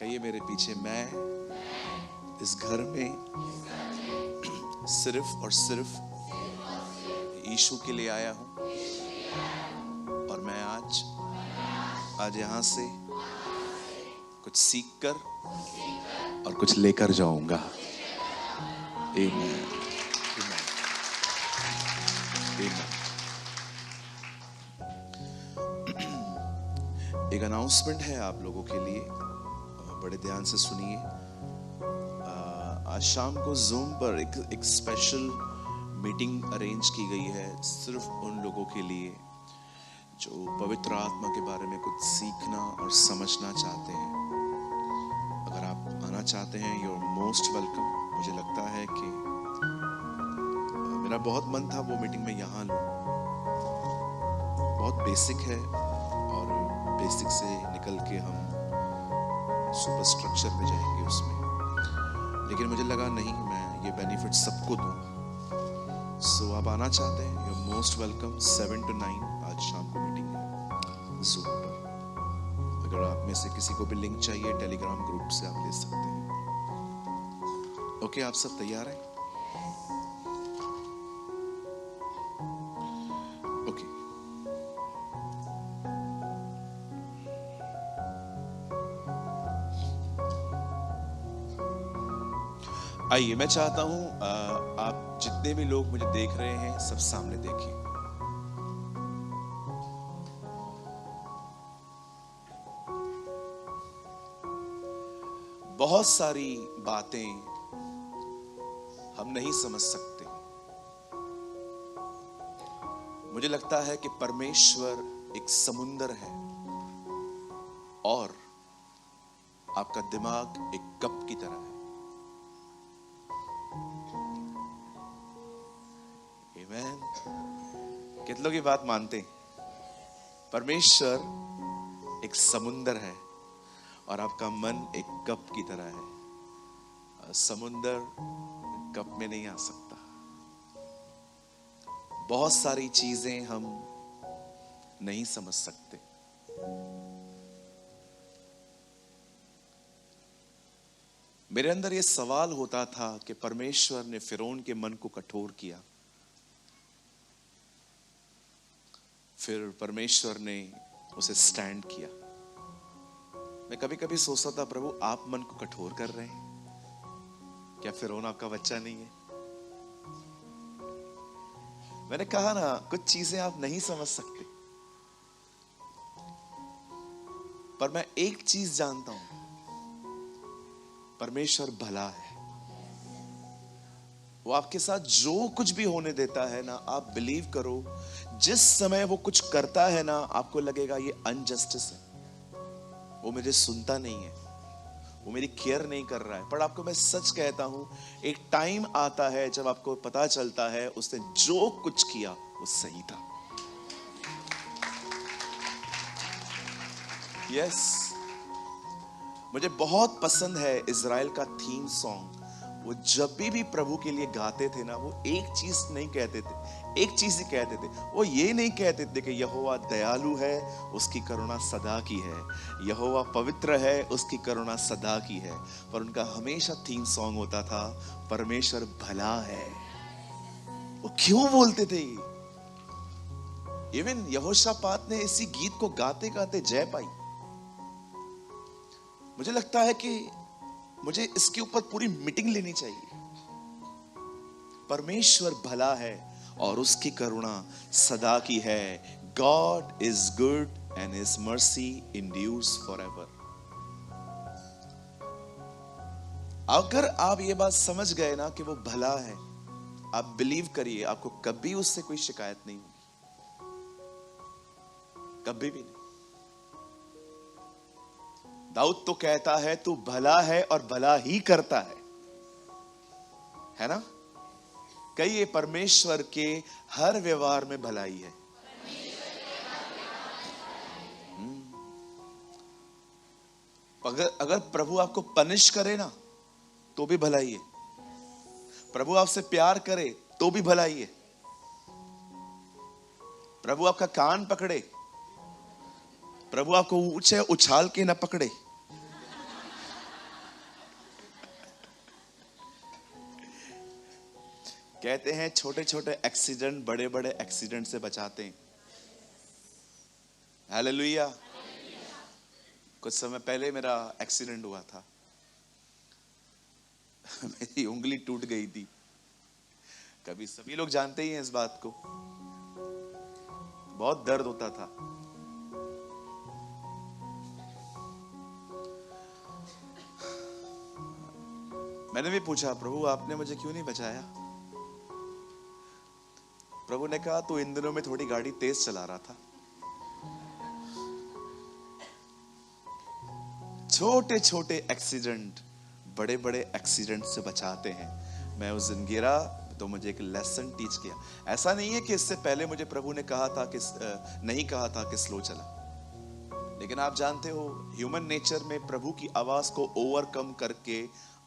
कहिए मेरे पीछे, मैं इस घर में सिर्फ और सिर्फ यीशु के लिए आया हूं और मैं आज यहाँ से कुछ सीख कर और कुछ लेकर जाऊंगा। आमीन। एक अनाउंसमेंट है आप लोगों के लिए, बड़े ध्यान से सुनिए। आज शाम को जूम पर एक स्पेशल मीटिंग अरेंज की गई है सिर्फ उन लोगों के लिए जो पवित्र आत्मा के बारे में कुछ सीखना और समझना चाहते हैं। अगर आप आना चाहते हैं, यू आर मोस्ट वेलकम। मुझे लगता है कि मेरा बहुत मन था वो मीटिंग में यहाँ लूं। बहुत बेसिक है और बेसिक से निकल के हम सुपर स्ट्रक्चर में जाएंगे उसमें, लेकिन मुझे लगा नहीं, मैं ये बेनिफिट सबको दूं। सो आप आना चाहते हैं, you are most welcome. 7 to 9 आज शाम को मीटिंग है जूम पर। अगर आप में से किसी को भी लिंक चाहिए, टेलीग्राम ग्रुप से आप ले सकते हैं। ओके, आप सब तैयार हैं? ओके, आइए, मैं चाहता हूं आप जितने भी लोग मुझे देख रहे हैं सब सामने देखिए। बहुत सारी बातें हम नहीं समझ सकते। मुझे लगता है कि परमेश्वर एक समुंदर है और आपका दिमाग एक कप की तरह है। आमीन। कितने लोग ये बात मानते हैं? परमेश्वर एक समुंदर है और आपका मन एक कप की तरह है। समुंदर कप में नहीं आ सकता। बहुत सारी चीजें हम नहीं समझ सकते। मेरे अंदर यह सवाल होता था कि परमेश्वर ने फिरौन के मन को कठोर किया, फिर परमेश्वर ने उसे स्टैंड किया। मैं कभी कभी सोचता था, प्रभु आप मन को कठोर कर रहे हैं क्या? फिरौन आपका बच्चा नहीं है? मैंने कहा ना, कुछ चीजें आप नहीं समझ सकते, पर मैं एक चीज जानता हूं, परमेश्वर भला है। वो आपके साथ जो कुछ भी होने देता है ना, आप बिलीव करो, जिस समय वो कुछ करता है ना, आपको लगेगा ये अनजस्टिस है, वो मुझे सुनता नहीं है, वो मेरी केयर नहीं कर रहा है। पर आपको मैं सच कहता हूं, एक टाइम आता है जब आपको पता चलता है उसने जो कुछ किया वो सही था। यस, मुझे बहुत पसंद है इज़राइल का थीम सॉन्ग। वो जब भी प्रभु के लिए गाते थे ना, वो एक चीज नहीं कहते थे, एक चीज ही कहते थे। वो ये नहीं कहते थे कि यहोवा दयालु है, उसकी करुणा सदा की है, यहोवा पवित्र है, उसकी करुणा सदा की है। पर उनका हमेशा थीम सॉन्ग होता था, परमेश्वर भला है। वो क्यों बोलते थे? इवन यहोशापात ने इसी गीत को गाते गाते जय पाई। मुझे लगता है कि मुझे इसके ऊपर पूरी मीटिंग लेनी चाहिए। परमेश्वर भला है और उसकी करुणा सदा की है। God is good and his mercy endures forever। अगर आप ये बात समझ गए ना कि वो भला है, आप बिलीव करिए, आपको कभी उससे कोई शिकायत नहीं होगी, कभी भी नहीं। दाऊद तो कहता है, तू भला है और भला ही करता है ना? कहिए, परमेश्वर के हर व्यवहार में भलाई है। अगर प्रभु आपको पनिश करे ना, तो भी भलाई है। प्रभु आपसे प्यार करे तो भी भलाई है। प्रभु आपका कान पकड़े, प्रभु आपको ऊंचे उछाल के ना पकड़े, कहते हैं छोटे छोटे एक्सीडेंट बड़े बड़े एक्सीडेंट से बचाते हैं। हालेलुया। कुछ समय पहले मेरा एक्सीडेंट हुआ था। मेरी उंगली टूट गई थी। कभी सभी लोग जानते ही हैं इस बात को। बहुत दर्द होता था। मैंने भी पूछा, प्रभु आपने मुझे क्यों नहीं बचाया? प्रभु ने कहा, तू इन दिनों में थोड़ी गाड़ी तेज चला रहा था। छोटे छोटे एक्सीडेंट बड़े बड़े एक्सीडेंट से बचाते हैं। मैं उस दिन गिरा तो मुझे एक लेसन टीच किया। ऐसा नहीं है कि इससे पहले मुझे प्रभु ने कहा था कि नहीं कहा था कि स्लो चला, लेकिन आप जानते हो ह्यूमन नेचर में प्रभु की आवाज को ओवरकम करके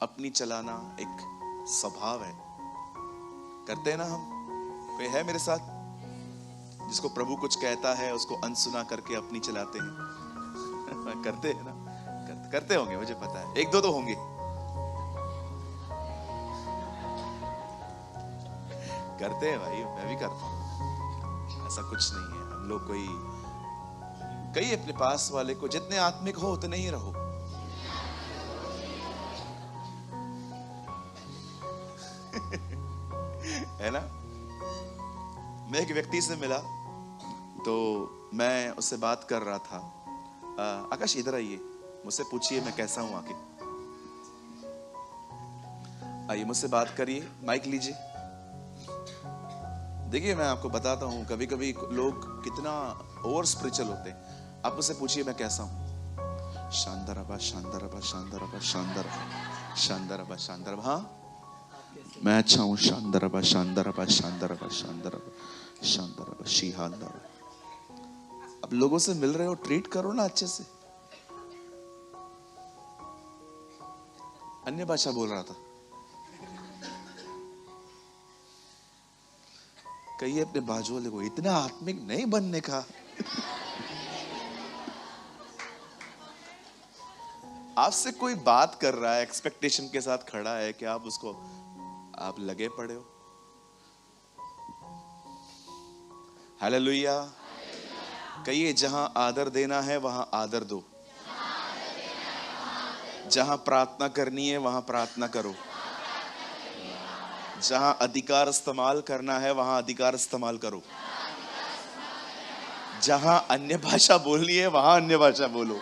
अपनी चलाना एक स्वभाव है। करते हैं ना हम? कोई है मेरे साथ जिसको प्रभु कुछ कहता है उसको अनसुना करके अपनी चलाते हैं? करते हैं ना? करते होंगे, मुझे पता है, एक दो तो होंगे। करते हैं भाई, मैं भी करता हूं। ऐसा कुछ नहीं है। हम लोग कोई कई अपने पास वाले को जितने आत्मिक हो उतने ही रहो। है ना? मैं एक व्यक्ति से मिला तो मैं उससे बात कर रहा था। आकाश इधर आइए, मुझसे पूछिए मैं कैसा हूं। आके आइए, मुझसे बात करिए, माइक लीजिए। देखिए मैं आपको बताता हूं, कभी कभी लोग कितना ओवर स्पिरिचुअल होते हैं। आप मुझसे पूछिए मैं कैसा हूं। शानदार अबा, शानदार अबा, शानदार अबा, शानदार शानदार अबा, शानदार। हाँ मैं अच्छा हूं। शानदार अबा, शानदार अबा, शानदार अबा, शानदार अबा, शानदार अबा, शीहानदार। अब लोगों से मिल रहे हो, ट्रीट करो ना अच्छे से। अन्य भाषा बोल रहा था। कहिए अपने बाजू वाले को, इतना आत्मिक नहीं बनने का। आपसे कोई बात कर रहा है, एक्सपेक्टेशन के साथ खड़ा है कि आप उसको आप लगे पड़े हो। हालेलुया। कहिए जहां आदर देना है वहां आदर दो, जहां प्रार्थना करनी है वहां प्रार्थना करो, जहां अधिकार इस्तेमाल करना है वहां अधिकार इस्तेमाल करो, जहां अन्य भाषा बोलनी है वहां अन्य भाषा बोलो।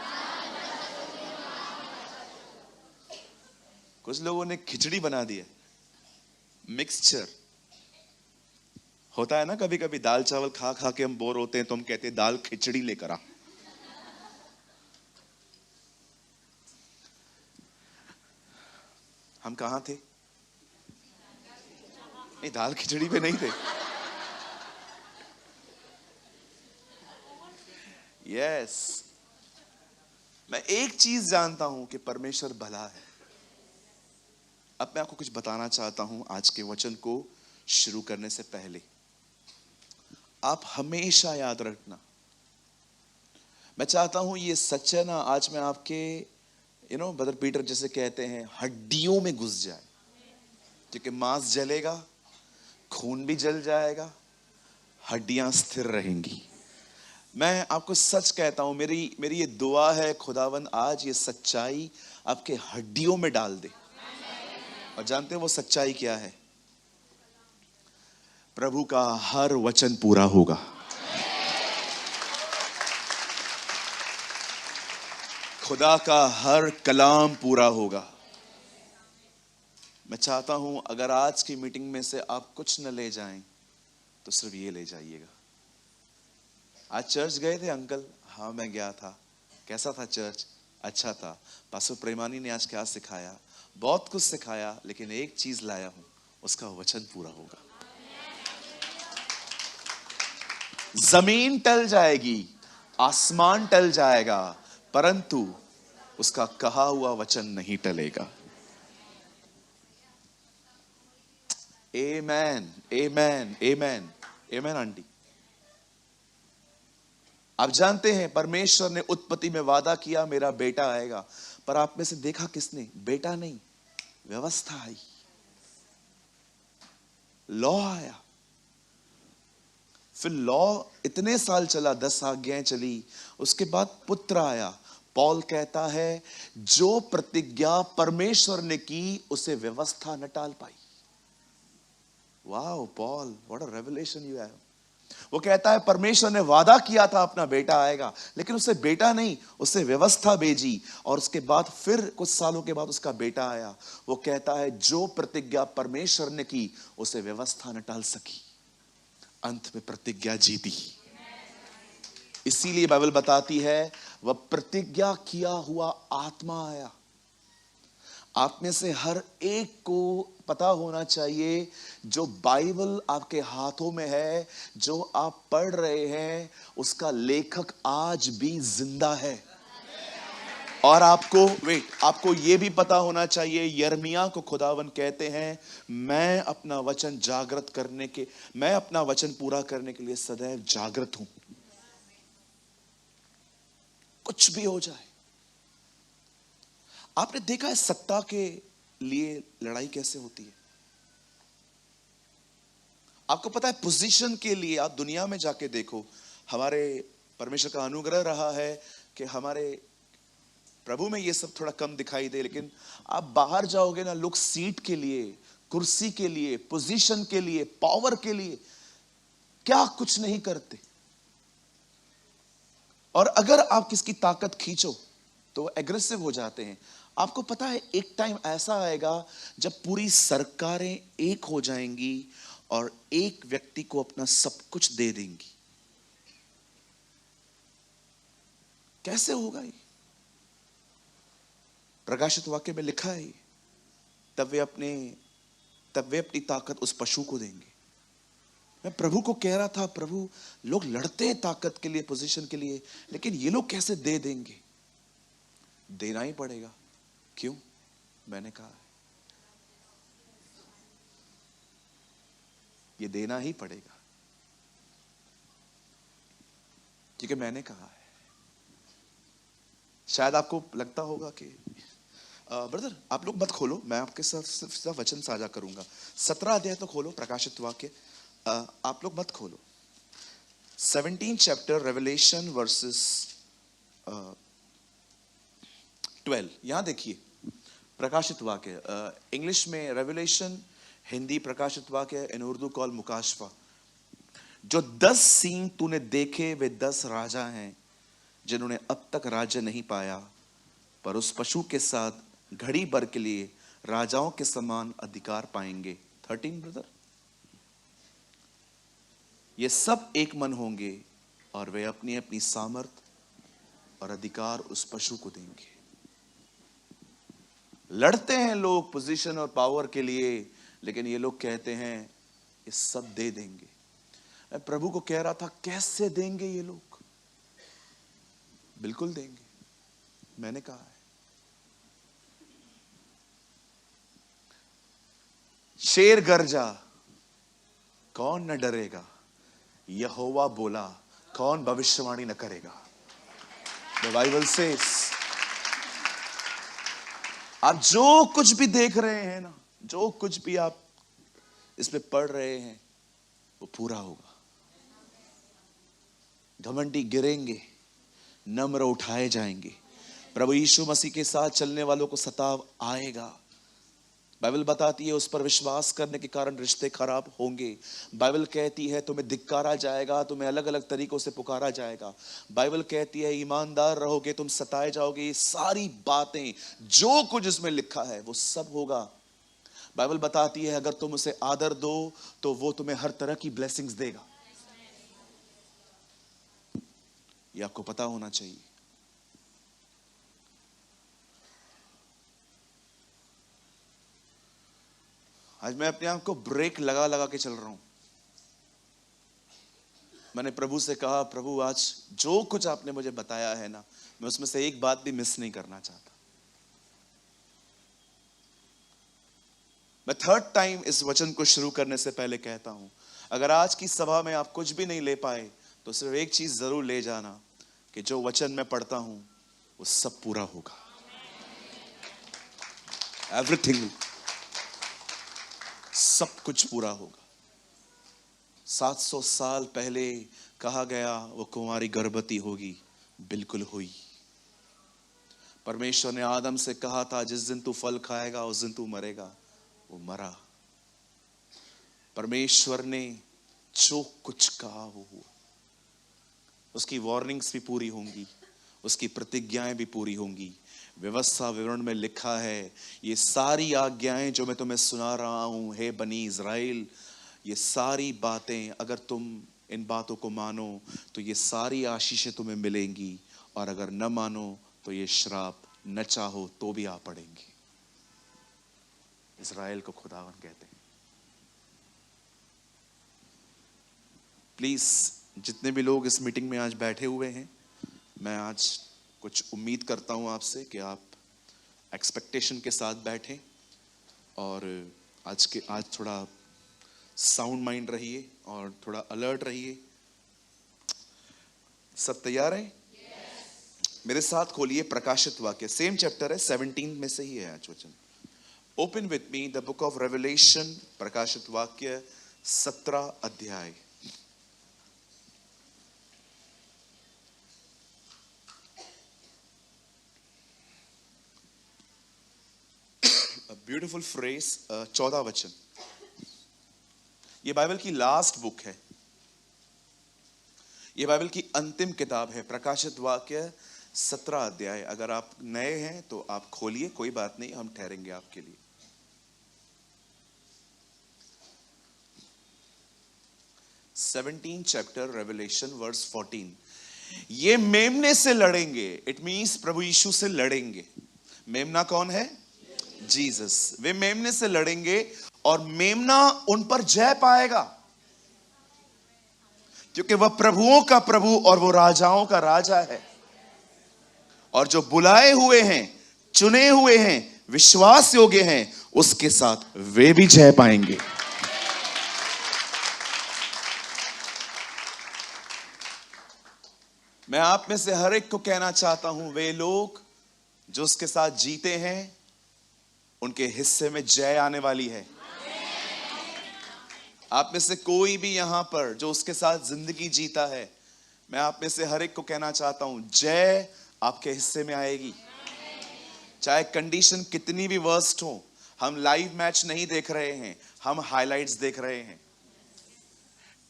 कुछ लोगों ने खिचड़ी बना दी है, मिक्सचर होता है ना। कभी कभी दाल चावल खा खा के हम बोर होते हैं तो हम कहते हैं दाल खिचड़ी लेकर आ। हम कहां थे? नहीं, दाल खिचड़ी पे नहीं थे। यस, मैं एक चीज जानता हूं कि परमेश्वर भला है। अब मैं आपको कुछ बताना चाहता हूं आज के वचन को शुरू करने से पहले। आप हमेशा याद रखना, मैं चाहता हूं ये सच है ना, आज मैं आपके ब्रदर पीटर जैसे कहते हैं हड्डियों में घुस जाए, क्योंकि मांस जलेगा, खून भी जल जाएगा, हड्डियां स्थिर रहेंगी। मैं आपको सच कहता हूं, मेरी ये दुआ है, खुदावन आज ये सच्चाई आपके हड्डियों में डाल दे। और जानते हैं वो सच्चाई क्या है? प्रभु का हर वचन पूरा होगा। खुदा का हर कलाम पूरा होगा। मैं चाहता हूं अगर आज की मीटिंग में से आप कुछ न ले जाएं तो सिर्फ ये ले जाइएगा। आज चर्च गए थे अंकल? हाँ मैं गया था। कैसा था चर्च? अच्छा था। पास्टर प्रेमानी ने आज क्या सिखाया? बहुत कुछ सिखाया, लेकिन एक चीज लाया हूं, उसका वचन पूरा होगा। जमीन टल जाएगी, आसमान टल जाएगा, परंतु उसका कहा हुआ वचन नहीं टलेगा। आमेन, आमेन, आमेन, आमेन। आंटी, आप जानते हैं परमेश्वर ने उत्पत्ति में वादा किया मेरा बेटा आएगा, पर आप में से देखा किसने? बेटा नहीं, व्यवस्था आई। लॉ आया, फिर लॉ इतने साल चला, 10 आज्ञाएं चली, उसके बाद पुत्र आया। पॉल कहता है जो प्रतिज्ञा परमेश्वर ने की उसे व्यवस्था न टाल पाई। Wow Paul, what a revelation you have. वो कहता है परमेश्वर ने वादा किया था अपना बेटा आएगा, लेकिन उसे बेटा नहीं, उसे व्यवस्था भेजी, और उसके बाद फिर कुछ सालों के बाद उसका बेटा आया। वो कहता है जो प्रतिज्ञा परमेश्वर ने की उसे व्यवस्था न टाल सकी, अंत में प्रतिज्ञा जीती। इसीलिए बाइबल बताती है वह प्रतिज्ञा किया हुआ आत्मा आया। आप में से हर एक को पता होना चाहिए, जो बाइबल आपके हाथों में है, जो आप पढ़ रहे हैं, उसका लेखक आज भी जिंदा है। और आपको यह भी पता होना चाहिए, यिर्मयाह को खुदावन कहते हैं मैं अपना वचन पूरा करने के लिए सदैव जागृत हूं, कुछ भी हो जाए। आपने देखा है सत्ता के लिए लड़ाई कैसे होती है? आपको पता है पोजीशन के लिए आप दुनिया में जाके देखो, हमारे परमेश्वर का अनुग्रह रहा है कि हमारे प्रभु में ये सब थोड़ा कम दिखाई दे, लेकिन आप बाहर जाओगे ना, लोग सीट के लिए, कुर्सी के लिए, पोजीशन के लिए, पावर के लिए क्या कुछ नहीं करते। और अगर आप किसकी ताकत खींचो तो एग्रेसिव हो जाते हैं। आपको पता है एक टाइम ऐसा आएगा जब पूरी सरकारें एक हो जाएंगी और एक व्यक्ति को अपना सब कुछ दे देंगी। कैसे होगा ये? प्रकाशित वाक्य में लिखा है तब वे अपनी ताकत उस पशु को देंगे। मैं प्रभु को कह रहा था, प्रभु लोग लड़ते हैं ताकत के लिए, पोजीशन के लिए, लेकिन ये लोग कैसे दे देंगे? देना ही पड़ेगा। क्यों? मैंने कहा है ये देना ही पड़ेगा, क्योंकि मैंने कहा है। शायद आपको लगता होगा कि ब्रदर आप लोग मत खोलो, मैं आपके साथ सिर्फ वचन साझा करूंगा। 17 अध्याय तो खोलो प्रकाशित वाक्य, आप लोग मत खोलो। 17 चैप्टर रेवलेशन वर्सेस 12। यहां देखिए प्रकाशित वाक्य, इंग्लिश में रेवलेशन, हिंदी प्रकाशित वाक्य, इन उर्दू कॉल मुकाशफा। जो 10 सींग तूने देखे वे 10 राजा हैं जिन्होंने अब तक राज्य नहीं पाया, पर उस पशु के साथ घड़ी भर के लिए राजाओं के समान अधिकार पाएंगे। 13 ब्रदर, ये सब एक मन होंगे और वे अपनी अपनी सामर्थ और अधिकार उस पशु को देंगे। लड़ते हैं लोग पोजीशन और पावर के लिए, लेकिन ये लोग कहते हैं ये सब दे देंगे। मैं प्रभु को कह रहा था कैसे देंगे ये लोग? बिल्कुल देंगे, मैंने कहा है। शेर गरजा कौन न डरेगा, यहोवा बोला कौन भविष्यवाणी न करेगा। द बाइबल सेज, आप जो कुछ भी देख रहे हैं ना, जो कुछ भी आप इसमें पढ़ रहे हैं, वो पूरा होगा। घमंडी गिरेंगे, नम्र उठाए जाएंगे। प्रभु यीशु मसीह के साथ चलने वालों को सताव आएगा। बाइबल बताती है उस पर विश्वास करने के कारण रिश्ते खराब होंगे। बाइबल कहती है तुम्हें धिक्कारा जाएगा, तुम्हें अलग अलग तरीकों से पुकारा जाएगा। बाइबल कहती है ईमानदार रहोगे, तुम सताए जाओगे। ये सारी बातें जो कुछ इसमें लिखा है वो सब होगा। बाइबल बताती है अगर तुम उसे आदर दो तो वो तुम्हें हर तरह की ब्लेसिंग्स देगा। ये आपको पता होना चाहिए। आज मैं अपने आप को ब्रेक लगा लगा के चल रहा हूं। मैंने प्रभु से कहा, प्रभु आज जो कुछ आपने मुझे बताया है ना, मैं उसमें से एक बात भी मिस नहीं करना चाहता। मैं 3rd टाइम इस वचन को शुरू करने से पहले कहता हूं, अगर आज की सभा में आप कुछ भी नहीं ले पाए तो सिर्फ एक चीज जरूर ले जाना कि जो वचन मैं पढ़ता हूं वो सब पूरा होगा। एवरीथिंग, सब कुछ पूरा होगा। 700 साल पहले कहा गया वो कुंवारी गर्भवती होगी, बिल्कुल हुई। परमेश्वर ने आदम से कहा था जिस दिन तू फल खाएगा उस दिन तू मरेगा, वो मरा। परमेश्वर ने जो कुछ कहा वो हुआ। उसकी वार्निंग्स भी पूरी होंगी, उसकी प्रतिज्ञाएं भी पूरी होंगी। व्यवस्था विवरण में लिखा है, ये सारी आज्ञाएं जो मैं तुम्हें सुना रहा हूं, हे बनी इज़राइल, ये सारी बातें अगर तुम इन बातों को मानो तो ये सारी आशीषें तुम्हें मिलेंगी, और अगर न मानो तो ये श्राप न चाहो तो भी आ पड़ेंगे। इज़राइल को खुदावन कहते हैं। प्लीज जितने भी लोग इस मीटिंग में आज बैठे हुए हैं, मैं आज कुछ उम्मीद करता हूं आपसे कि आप एक्सपेक्टेशन के साथ बैठें और आज थोड़ा साउंड माइंड रहिए और थोड़ा अलर्ट रहिए। सब तैयार हैं? मेरे साथ खोलिए प्रकाशित वाक्य, सेम चैप्टर है, 17 में से ही है आज वचन। Open with me the book of revelation, प्रकाशित वाक्य 17 अध्याय। ब्यूटीफुल फ्रेज, 14 वचन। ये बाइबल की लास्ट बुक है, ये बाइबल की अंतिम किताब है, प्रकाशित वाक्य 17 अध्याय। अगर आप नए हैं तो आप खोलिए, कोई बात नहीं, हम ठहरेंगे आपके लिए। Chapter revelation verse 14। ये मेमने से लड़ेंगे, इट मींस प्रभु यीशु से लड़ेंगे। मेमना कौन है? जीसस। वे मेमने से लड़ेंगे और मेमना उन पर जय पाएगा, क्योंकि वह प्रभुओं का प्रभु और वो राजाओं का राजा है। और जो बुलाए हुए हैं, चुने हुए हैं, विश्वास योग्य हैं, उसके साथ वे भी जय पाएंगे। मैं आप में से हर एक को कहना चाहता हूं, वे लोग जो उसके साथ जीते हैं उनके हिस्से में जय आने वाली है। आप में से कोई भी यहां पर जो उसके साथ जिंदगी जीता है, मैं आप में से हर एक को कहना चाहता हूं, जय आपके हिस्से में आएगी। चाहे कंडीशन कितनी भी वर्स्ट हो। हम लाइव मैच नहीं देख रहे हैं, हम हाइलाइट्स देख रहे हैं।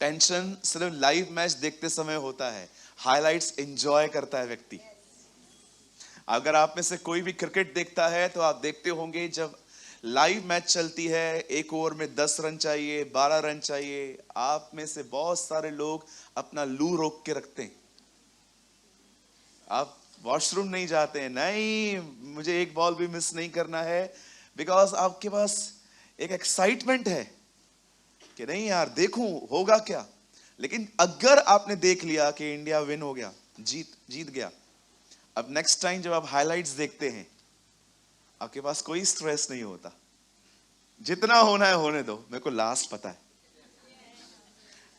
टेंशन सिर्फ लाइव मैच देखते समय होता है, हाइलाइट्स एंजॉय करता है व्यक्ति। अगर आप में से कोई भी क्रिकेट देखता है तो आप देखते होंगे जब लाइव मैच चलती है, एक ओवर में 10 रन चाहिए, 12 रन चाहिए, आप में से बहुत सारे लोग अपना लू रोक के रखते हैं। आप वॉशरूम नहीं जाते हैं, नहीं मुझे एक बॉल भी मिस नहीं करना है, बिकॉज आपके पास एक एक्साइटमेंट है कि नहीं यार देखूं होगा क्या। लेकिन अगर आपने देख लिया कि इंडिया विन हो गया, जीत गया, अब नेक्स्ट टाइम जब आप हाइलाइट्स देखते हैं, आपके पास कोई स्ट्रेस नहीं होता। जितना होना है होने दो, मेरे को लास्ट पता है,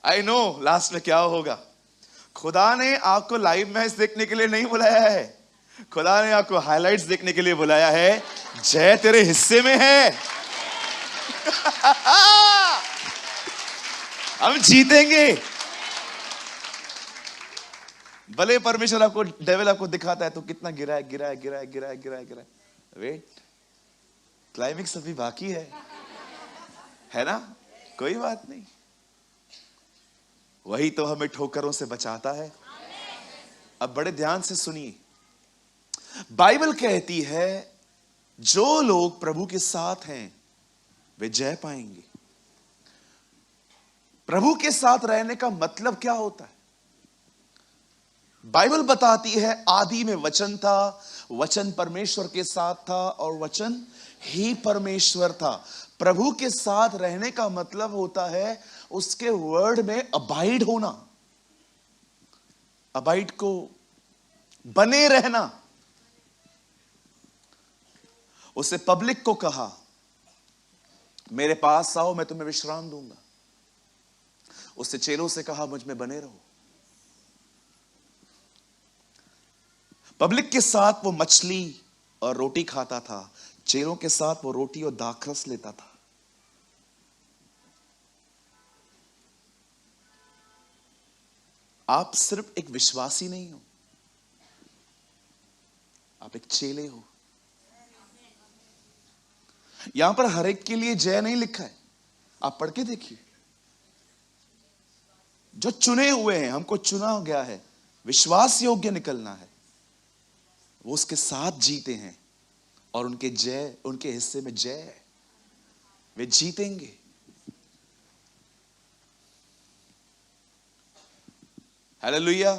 आई नो लास्ट में क्या होगा। खुदा ने आपको लाइव मैच देखने के लिए नहीं बुलाया है, खुदा ने आपको हाइलाइट्स देखने के लिए बुलाया है। जय तेरे हिस्से में है। हम जीतेंगे। भले परमेश्वर आपको, डेविल आपको दिखाता है तो कितना गिरा है, वेट, क्लाइमेक्स अभी बाकी है ना, कोई बात नहीं। वही तो हमें ठोकरों से बचाता है। अब बड़े ध्यान से सुनिए, बाइबल कहती है जो लोग प्रभु के साथ हैं वे जय पाएंगे। प्रभु के साथ रहने का मतलब क्या होता है? बाइबल बताती है आदि में वचन था, वचन परमेश्वर के साथ था और वचन ही परमेश्वर था। प्रभु के साथ रहने का मतलब होता है उसके वर्ड में अबाइड होना, अबाइड को बने रहना। उसे पब्लिक को कहा मेरे पास आओ मैं तुम्हें विश्राम दूंगा। उससे चेलों से कहा मुझ में बने रहो। पब्लिक के साथ वो मछली और रोटी खाता था, चेलों के साथ वो रोटी और दाखरस लेता था। आप सिर्फ एक विश्वासी नहीं हो, आप एक चेले हो। यहां पर हर एक के लिए जय नहीं लिखा है, आप पढ़ के देखिए। जो चुने हुए हैं, हमको चुना गया है, विश्वास योग्य निकलना है, वो उसके साथ जीते हैं और उनके जय, उनके हिस्से में जय है, वे जीतेंगे। हालेलुया।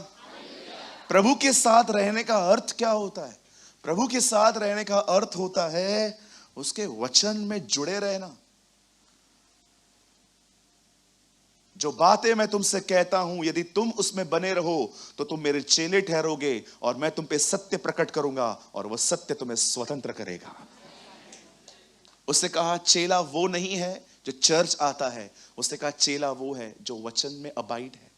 प्रभु के साथ रहने का अर्थ क्या होता है? प्रभु के साथ रहने का अर्थ होता है उसके वचन में जुड़े रहना। जो बातें मैं तुमसे कहता हूं, यदि तुम उसमें बने रहो तो तुम मेरे चेले ठहरोगे और मैं तुम पे सत्य प्रकट करूंगा और वह सत्य तुम्हें स्वतंत्र करेगा। उसने कहा चेला वो नहीं है जो चर्च आता है, उसने कहा चेला वो है जो वचन में अबाइड है।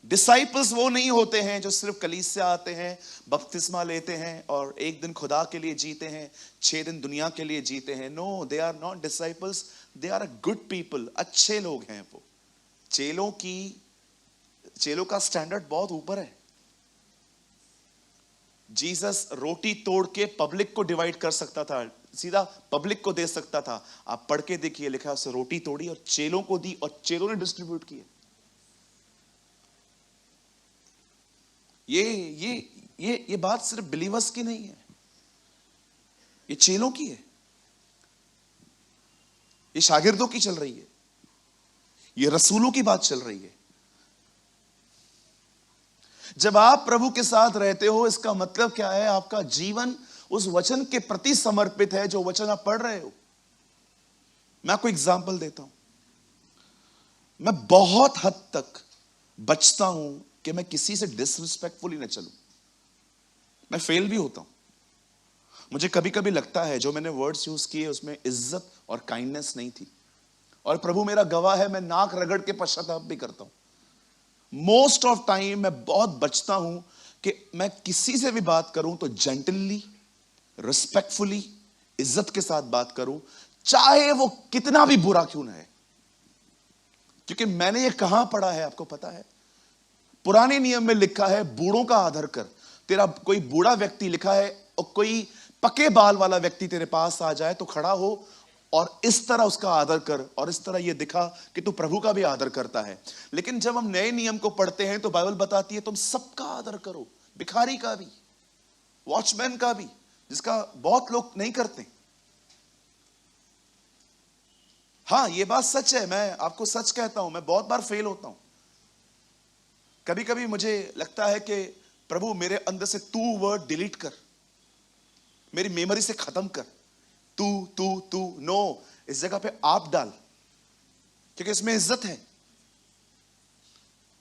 डिसाइपल्स वो नहीं होते हैं जो सिर्फ कलीसिया आते हैं, बपतिस्मा लेते हैं और एक दिन खुदा के लिए जीते हैं, 6 दिन दुनिया के लिए जीते हैं। No, they are not disciples, they are a good people. अच्छे लोग हैं वो। चेलों का स्टैंडर्ड बहुत ऊपर है। जीसस रोटी तोड़ के पब्लिक को डिवाइड कर सकता था, सीधा पब्लिक को दे सकता था। आप पढ़ के देखिए, लिखा है उसने रोटी तोड़ी और चेलों को दी और चेलों ने डिस्ट्रीब्यूट किए। ये बात सिर्फ बिलीवर्स की नहीं है, ये चेलों की है, ये शागिर्दों की चल रही है, ये रसूलों की बात चल रही है। जब आप प्रभु के साथ रहते हो, इसका मतलब क्या है? आपका जीवन उस वचन के प्रति समर्पित है जो वचन आप पढ़ रहे हो। मैं आपको एग्जांपल देता हूं। मैं बहुत हद तक बचता हूं कि मैं किसी से डिसरिस्पेक्टफुली न चलूं। मैं फेल भी होता हूं। मुझे कभी कभी लगता है जो मैंने वर्ड्स यूज किए उसमें इज्जत और काइंडनेस नहीं थी, और प्रभु मेरा गवाह है, मैं नाक रगड़ के पश्चाताप भी करता हूं। मोस्ट ऑफ टाइम मैं बहुत बचता हूं कि मैं किसी से भी बात करूं तो जेंटली, रिस्पेक्टफुली, इज्जत के साथ बात करूं, चाहे वो कितना भी बुरा क्यों ना है। क्योंकि मैंने ये कहां पढ़ा है आपको पता है? पुराने नियम में लिखा है बूढ़ों का आदर कर। तेरा कोई बूढ़ा व्यक्ति लिखा है और कोई पके बाल वाला व्यक्ति तेरे पास आ जाए तो खड़ा हो और इस तरह उसका आदर कर, और इस तरह यह दिखा कि तू प्रभु का भी आदर करता है। लेकिन जब हम नए नियम को पढ़ते हैं तो बाइबल बताती है तुम सबका आदर करो, भिखारी का भी, वॉचमैन का भी, जिसका बहुत लोग नहीं करते। हां, यह बात सच है, मैं आपको सच कहता हूं, मैं बहुत बार फेल होता हूं। कभी कभी मुझे लगता है कि प्रभु मेरे अंदर से तू वर्ड डिलीट कर, मेरी मेमोरी से खत्म कर, तू तू तू, नो, इस जगह पे आप डाल, क्योंकि इसमें इज्जत है।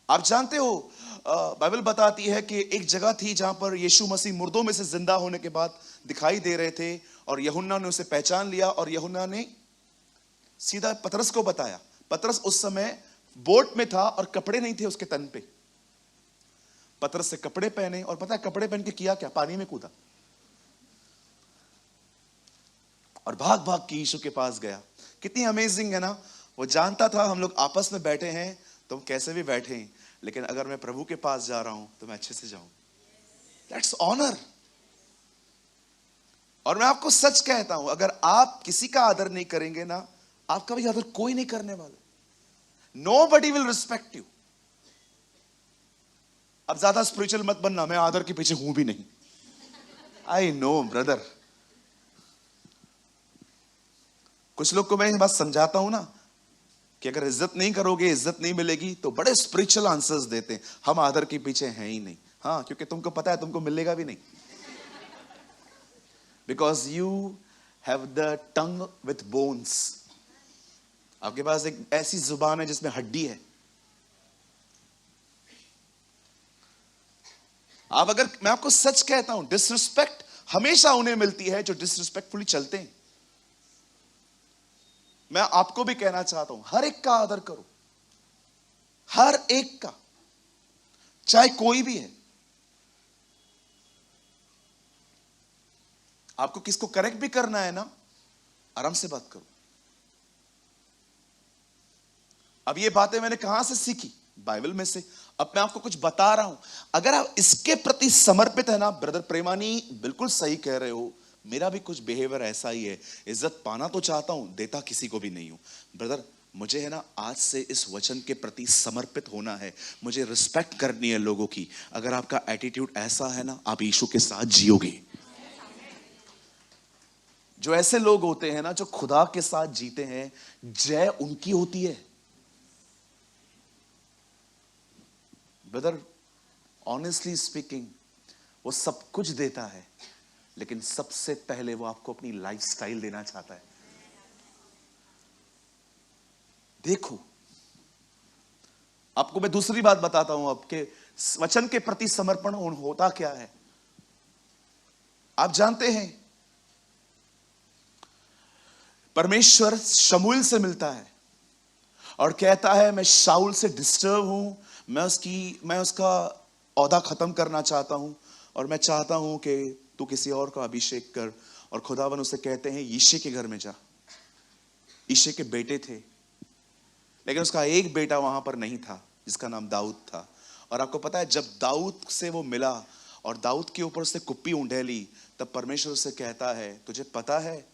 आप जानते हो बाइबल बताती है कि एक जगह थी जहां पर यीशु मसीह मुर्दों में से जिंदा होने के बाद दिखाई दे रहे थे, और यूहन्ना ने उसे पहचान लिया और यूहन्ना ने सीधा पतरस को बताया। पतरस उस समय बोट में था और कपड़े नहीं थे उसके तन पे। पतरस से कपड़े पहने, और पता है कपड़े पहन के किया क्या? पानी में कूदा और भाग भाग के यीशु के पास गया। कितनी अमेजिंग है ना। वो जानता था हम लोग आपस में बैठे हैं तो हम कैसे भी बैठे हैं, लेकिन अगर मैं प्रभु के पास जा रहा हूं तो मैं अच्छे से जाऊं। That's honour. और मैं आपको सच कहता हूं, अगर आप किसी का आदर नहीं करेंगे ना, आपका भी आदर कोई नहीं करने वाला। Nobody will respect you. अब ज्यादा स्पिरिचुअल मत बनना, मैं आदर के पीछे हूं भी नहीं। I know brother. कुछ लोग को मैं ये बात समझाता हूं ना कि अगर इज्जत नहीं करोगे, इज्जत नहीं मिलेगी, तो बड़े स्पिरिचुअल आंसर्स देते हैं, हम आदर के पीछे हैं ही नहीं। हाँ, क्योंकि तुमको पता है तुमको मिलेगा भी नहीं, because you have the tongue with bones. आपके पास एक ऐसी जुबान है जिसमें हड्डी है। आप अगर, मैं आपको सच कहता हूं, डिसरिस्पेक्ट हमेशा उन्हें मिलती है जो डिसरिस्पेक्टफुली चलते हैं। मैं आपको भी कहना चाहता हूं, हर एक का आदर करो, हर एक का, चाहे कोई भी है। आपको किसको करेक्ट भी करना है ना, आराम से बात करो। अब ये बातें मैंने कहां से सीखी? बाइबल में से। अब मैं आपको कुछ बता रहा हूं, अगर आप इसके प्रति समर्पित है ना, ब्रदर प्रेमानी बिल्कुल सही कह रहे हो, मेरा भी कुछ बिहेवियर ऐसा ही है। इज्जत पाना तो चाहता हूं, देता किसी को भी नहीं हूं। ब्रदर मुझे है ना आज से इस वचन के प्रति समर्पित होना है, मुझे रिस्पेक्ट करनी है लोगों की। अगर आपका एटीट्यूड ऐसा है ना, आप यीशु के साथ जियोगे। जो ऐसे लोग होते हैं ना, जो खुदा के साथ जीते हैं, जय उनकी होती है। ब्रदर ऑनेस्टली स्पीकिंग, वो सब कुछ देता है, लेकिन सबसे पहले वो आपको अपनी लाइफस्टाइल देना चाहता है। देखो, आपको मैं दूसरी बात बताता हूं, आपके वचन के प्रति समर्पण होता क्या है। आप जानते हैं, परमेश्वर शमूएल से मिलता है और कहता है मैं शाऊल से डिस्टर्ब हूं, मैं उसका औहदा खत्म करना चाहता हूं और मैं चाहता हूं कि तू किसी और का अभिषेक कर। और खुदावन उसे कहते हैं यिशै के घर में जा। यिशै के बेटे थे, लेकिन उसका एक बेटा वहां पर नहीं था जिसका नाम दाऊद था। और आपको पता है, जब दाऊद से वो मिला और दाऊद के ऊपर उसने कुप्पी उंडेली, तब परमेश्वर उसे कहता है तुझे पता है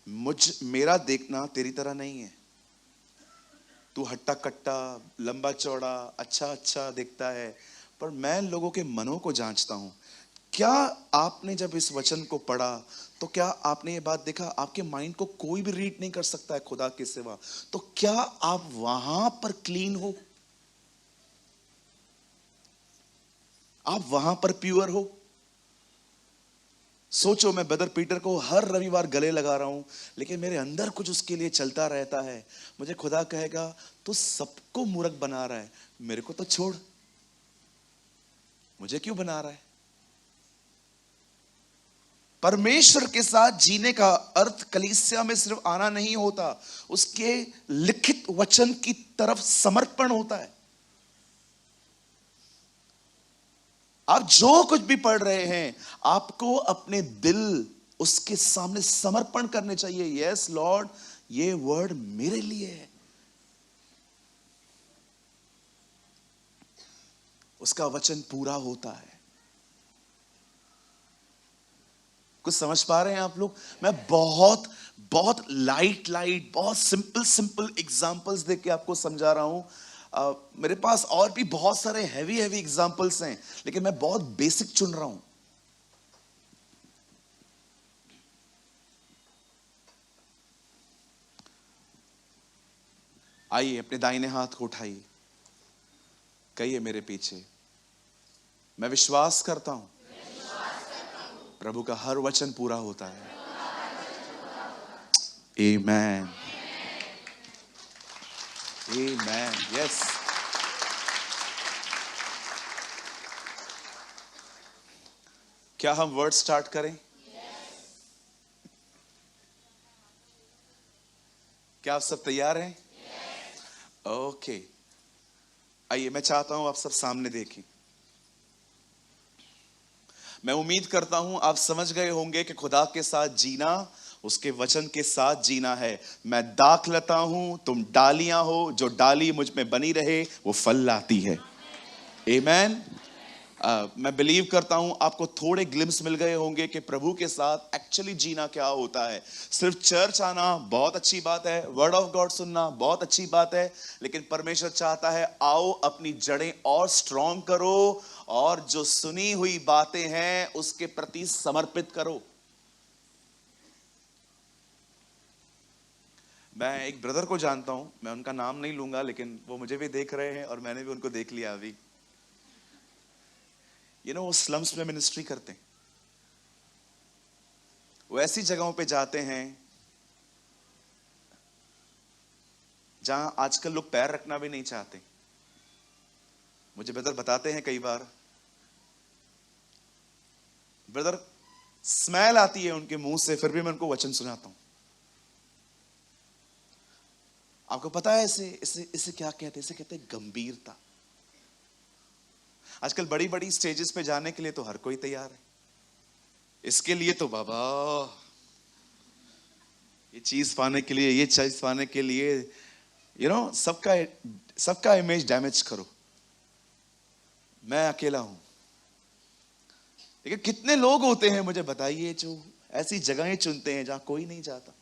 मेरा देखना तेरी तरह नहीं है। तू हट्टा कट्टा, लंबा चौड़ा, अच्छा दिखता है, पर मैं लोगों के मनों को जांचता हूं। क्या आपने जब इस वचन को पढ़ा तो क्या आपने ये बात देखा, आपके माइंड को कोई भी रीड नहीं कर सकता है खुदा के सिवा। तो क्या आप वहां पर क्लीन हो? आप वहां पर प्योर हो? सोचो, मैं ब्रदर पीटर को हर रविवार गले लगा रहा हूं, लेकिन मेरे अंदर कुछ उसके लिए चलता रहता है। मुझे खुदा कहेगा तू सबको मूर्ख बना रहा है, मेरे को तो छोड़, मुझे क्यों बना रहा है? परमेश्वर के साथ जीने का अर्थ कलीसिया में सिर्फ आना नहीं होता, उसके लिखित वचन की तरफ समर्पण होता है। आप जो कुछ भी पढ़ रहे हैं, आपको अपने दिल उसके सामने समर्पण करने चाहिए। यस लॉर्ड, ये वर्ड मेरे लिए है। उसका वचन पूरा होता है। कुछ समझ पा रहे हैं आप लोग? मैं बहुत बहुत लाइट बहुत सिंपल एग्जांपल्स देके आपको समझा रहा हूं। मेरे पास और भी बहुत सारे हैवी एग्जांपल्स हैं, लेकिन मैं बहुत बेसिक चुन रहा हूं। आइए, अपने दाहिने हाथ को उठाइए, कहिए मेरे पीछे, मैं विश्वास करता हूं प्रभु का हर वचन पूरा होता है। आमेन, आमेन, यस। क्या हम वर्ड स्टार्ट करें? क्या आप सब तैयार हैं? ओके, आइए, मैं चाहता हूं आप सब सामने देखें। मैं उम्मीद करता हूं आप समझ गए होंगे कि खुदा के साथ जीना उसके वचन के साथ जीना है। मैं दाखलता हूं, तुम डालियां हो, जो डाली मुझ में बनी रहे वो फल लाती है। आमेन। मैं बिलीव करता हूं आपको थोड़े ग्लिम्स मिल गए होंगे कि प्रभु के साथ एक्चुअली जीना क्या होता है। सिर्फ चर्च आना बहुत अच्छी बात है, वर्ड ऑफ गॉड सुनना बहुत अच्छी बात है, लेकिन परमेश्वर चाहता है आओ अपनी जड़ें और स्ट्रॉन्ग करो और जो सुनी हुई बातें हैं उसके प्रति समर्पित करो। मैं एक ब्रदर को जानता हूं, मैं उनका नाम नहीं लूंगा, लेकिन वो मुझे भी देख रहे हैं और मैंने भी उनको देख लिया अभी। वो स्लम्स में मिनिस्ट्री करते हैं। वो ऐसी जगहों पे जाते हैं जहां आजकल लोग पैर रखना भी नहीं चाहते। मुझे ब्रदर बताते हैं कई बार, ब्रदर स्मेल आती है उनके मुंह से, फिर भी मैं उनको वचन सुनाता हूं। आपको पता है इसे क्या कहते हैं? इसे कहते हैं गंभीरता। आजकल बड़ी बड़ी स्टेजेस पे जाने के लिए तो हर कोई तैयार है। इसके लिए तो बाबा, ये चीज पाने के लिए, ये चीज पाने के लिए सबका सबका इमेज डैमेज करो। मैं अकेला हूं, लेकिन कितने लोग होते हैं मुझे बताइए जो ऐसी जगहें चुनते हैं जहां कोई नहीं जाता।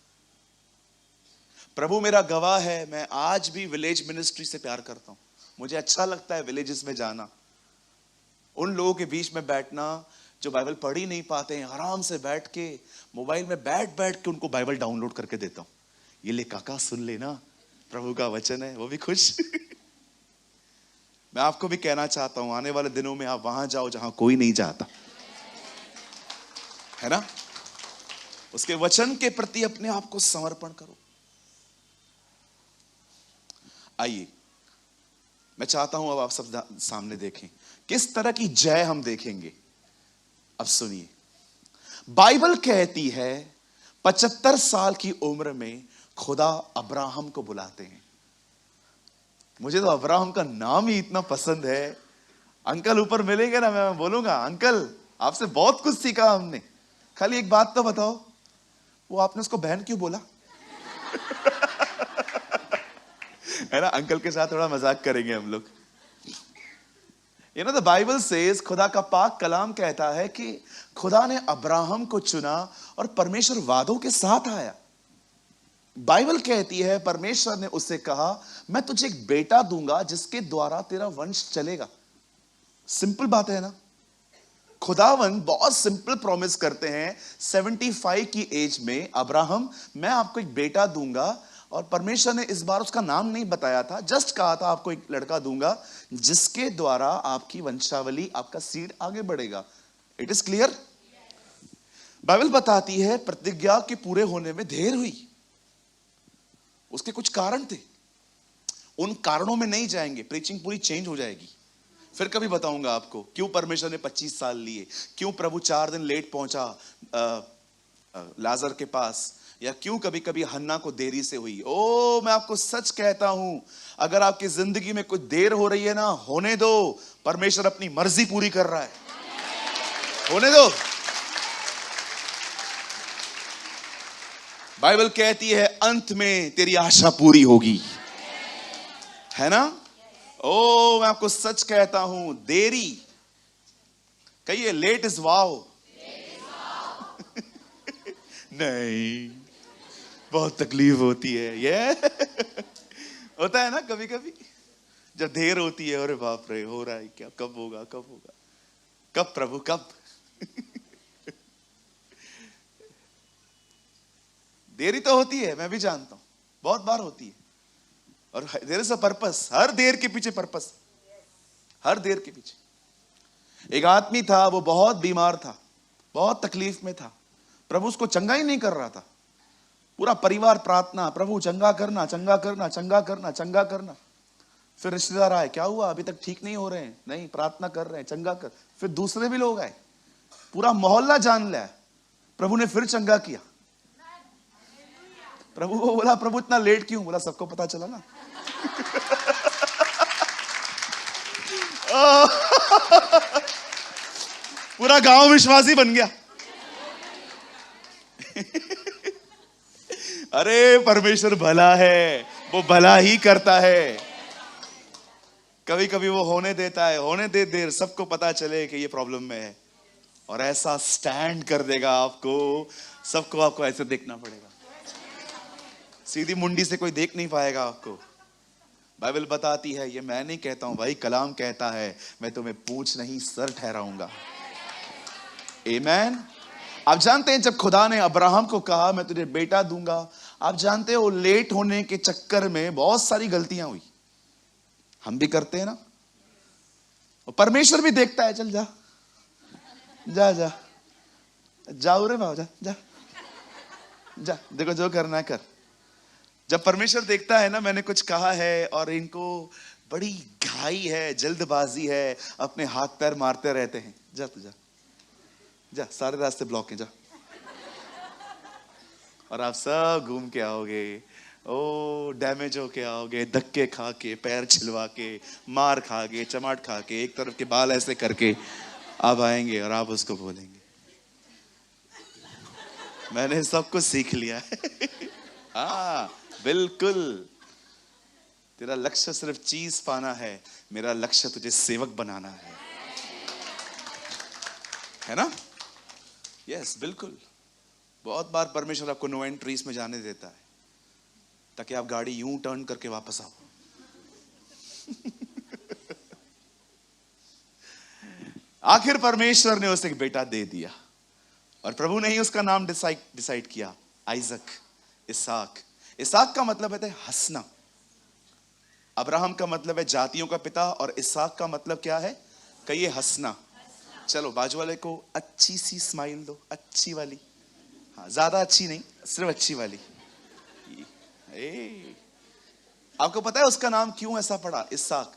प्रभु मेरा गवाह है, मैं आज भी विलेज मिनिस्ट्री से प्यार करता हूं। मुझे अच्छा लगता है विलेजेस में जाना, उन लोगों के बीच में बैठना जो बाइबल पढ़ ही नहीं पाते हैं। आराम से बैठ के मोबाइल में बैठ बैठ के उनको बाइबल डाउनलोड करके देता हूं। ये ले काका, सुन लेना, प्रभु का वचन है, वो भी खुश। मैं आपको भी कहना चाहता हूं, आने वाले दिनों में आप वहां जाओ जहां कोई नहीं जाता, है ना। उसके वचन के प्रति अपने आप को समर्पण करो। आइए, मैं चाहता हूं अब आप सब सामने देखें किस तरह की जय हम देखेंगे। अब सुनिए, बाइबल कहती है 75 साल की उम्र में खुदा अब्राहम को बुलाते हैं। मुझे तो अब्राहम का नाम ही इतना पसंद है। अंकल ऊपर मिलेंगे ना, मैं बोलूंगा अंकल आपसे बहुत कुछ सीखा हमने, खाली एक बात तो बताओ, वो आपने उसको बहन क्यों बोला? है ना, अंकल के साथ थोड़ा मजाक करेंगे हम लोग। द बाइबल सेज, खुदा का पाक कलाम कहता है कि खुदा ने अब्राहम को चुना और परमेश्वर वादों के साथ आया। बाइबल कहती है परमेश्वर ने उससे कहा, मैं तुझे एक बेटा दूंगा जिसके द्वारा तेरा वंश चलेगा। सिंपल बात है ना। खुदावन बहुत सिंपल प्रॉमिस करते हैं 75 की एज में, अब्राहम मैं आपको एक बेटा दूंगा। और परमेश्वर ने इस बार उसका नाम नहीं बताया था, जस्ट कहा था आपको एक लड़का दूंगा जिसके द्वारा आपकी वंशावली, आपका सीड आगे बढ़ेगा। It is clear. बाइबल बताती है प्रतिज्ञा के पूरे होने में देर हुई। उसके कुछ कारण थे, उन कारणों में नहीं जाएंगे, प्रीचिंग पूरी चेंज हो जाएगी। फिर कभी बताऊंगा आपको क्यों परमेश्वर ने 25 साल लिए, क्यों प्रभु 4 दिन लेट पहुंचा लाजर के पास, या क्यों कभी कभी हन्ना को देरी से हुई। ओ मैं आपको सच कहता हूं, अगर आपकी जिंदगी में कुछ देर हो रही है ना, होने दो, परमेश्वर अपनी मर्जी पूरी कर रहा है, होने दो। बाइबल कहती है अंत में तेरी आशा पूरी होगी, है ना। ओ मैं आपको सच कहता हूं, देरी कहिए, लेट इज वाओ। नहीं, बहुत तकलीफ होती है ये। होता है ना कभी कभी, जब देर होती है, अरे बाप रे, हो रहा है क्या, कब होगा, कब होगा, कब प्रभु कब। देरी तो होती है, मैं भी जानता हूं, बहुत बार होती है। और देयर इज अ पर्पस, हर देर के पीछे पर्पस, हर देर के पीछे। एक आदमी था, वो बहुत बीमार था, बहुत तकलीफ में था, प्रभु उसको चंगा ही नहीं कर रहा था। पूरा परिवार प्रार्थना, प्रभु चंगा करना, चंगा करना, चंगा करना, चंगा करना। फिर रिश्तेदार आए, क्या हुआ, अभी तक ठीक नहीं हो रहे हैं? नहीं, प्रार्थना कर रहे हैं, चंगा कर। फिर दूसरे भी लोग आए, पूरा मोहल्ला जान लिया। प्रभु ने फिर चंगा किया। प्रभु को बोला, प्रभु इतना लेट क्यों? बोला सबको पता चला ना। पूरा गांव विश्वासी बन गया। अरे परमेश्वर भला है, वो भला ही करता है। कभी कभी वो होने देता है, होने दे देर, सबको पता चले कि ये प्रॉब्लम में है, और ऐसा स्टैंड कर देगा आपको, सबको आपको ऐसे देखना पड़ेगा, सीधी मुंडी से कोई देख नहीं पाएगा आपको। बाइबल बताती है, ये मैं नहीं कहता हूं भाई, कलाम कहता है, मैं तुम्हें पूंछ नहीं सर ठहराऊंगा। आमेन। आप जानते हैं जब खुदा ने अब्राहम को कहा मैं तुझे बेटा दूंगा, आप जानते हो लेट होने के चक्कर में बहुत सारी गलतियां हुई। हम भी करते हैं ना, और परमेश्वर भी देखता है, चल जा जा जा जाओ रे बाबा, जा जा जा, देखो जो करना है कर। जब परमेश्वर देखता है ना, मैंने कुछ कहा है और इनको बड़ी घाई है, जल्दबाजी है, अपने हाथ पैर मारते रहते हैं, जा तू जा जा, सारे रास्ते ब्लॉक हैं, जा। और आप सब घूम के आओगे, ओ डैमेज होके आओगे, धक्के खा के, पैर छिलवा के, मार खा के, चमाट खा के, एक तरफ के बाल ऐसे करके आप आएंगे और आप उसको बोलेंगे मैंने सब कुछ सीख लिया है। हाँ बिल्कुल। तेरा लक्ष्य सिर्फ चीज पाना है, मेरा लक्ष्य तुझे सेवक बनाना है ना? यस, बिल्कुल। बहुत बार परमेश्वर आपको नो एंट्रीज में जाने देता है ताकि आप गाड़ी यूं टर्न करके वापस आओ। आखिर परमेश्वर ने उसे एक बेटा दे दिया और प्रभु ने ही उसका नाम डिसाइड किया, आइजक, इसहाक। इसहाक का मतलब है हंसना। अब्राहम का मतलब है जातियों का पिता और इसहाक का मतलब क्या है? कहिए हंसना। चलो बाजू वाले को अच्छी सी स्माइल दो, अच्छी वाली। हाँ, ज्यादा अच्छी नहीं, सिर्फ अच्छी वाली। आपको पता है उसका नाम क्यों ऐसा पड़ा, इसहाक?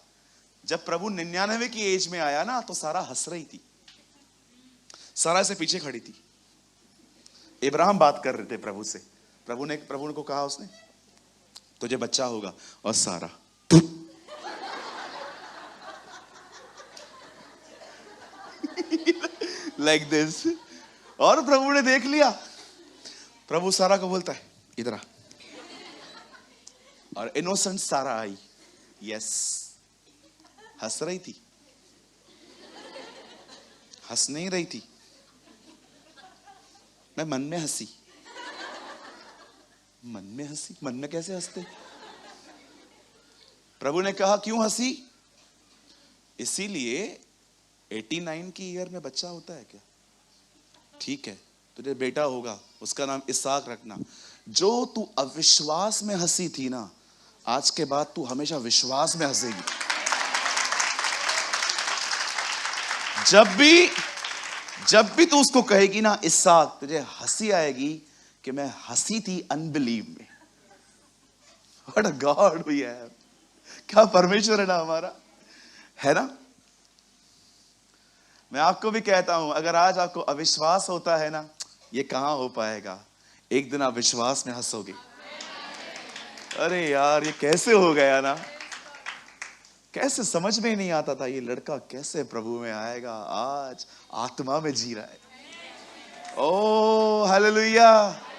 जब प्रभु 99 की एज में आया ना, तो सारा हंस रही थी, सारा से पीछे खड़ी थी। इब्राहिम बात कर रहे थे प्रभु से। प्रभु ने को कहा, उसने तुझे बच्चा होगा, और सारा लाइक दिस। और प्रभु ने देख लिया। प्रभु सारा को बोलता है, इधर आ। और इनोसेंट सारा आई। यस, हंस रही थी, हंस नहीं रही थी। मैं मन में हंसी। मन में हंसी? मन में कैसे हंसते? प्रभु ने कहा, क्यों हंसी? इसीलिए 89 की ईयर में बच्चा होता है क्या? ठीक है, तुझे बेटा होगा, उसका नाम इसहाक रखना। जो तू अविश्वास में हंसी थी ना, आज के बाद तू हमेशा विश्वास में हंसेगी। जब भी तू उसको कहेगी ना इसहाक, तुझे हंसी आएगी कि मैं हंसी थी अनबिलीव में। What a god we have. क्या परमेश्वर है ना हमारा, है ना? मैं आपको भी कहता हूं, अगर आज आपको अविश्वास होता है ना, ये कहां हो पाएगा। एक दिन आप विश्वास में हंसोगे। अरे यार, ये कैसे हो गया ना? कैसे समझ में नहीं आता था, ये लड़का कैसे प्रभु में आएगा। आज आत्मा में जी रहा है। ओ हालेलुया।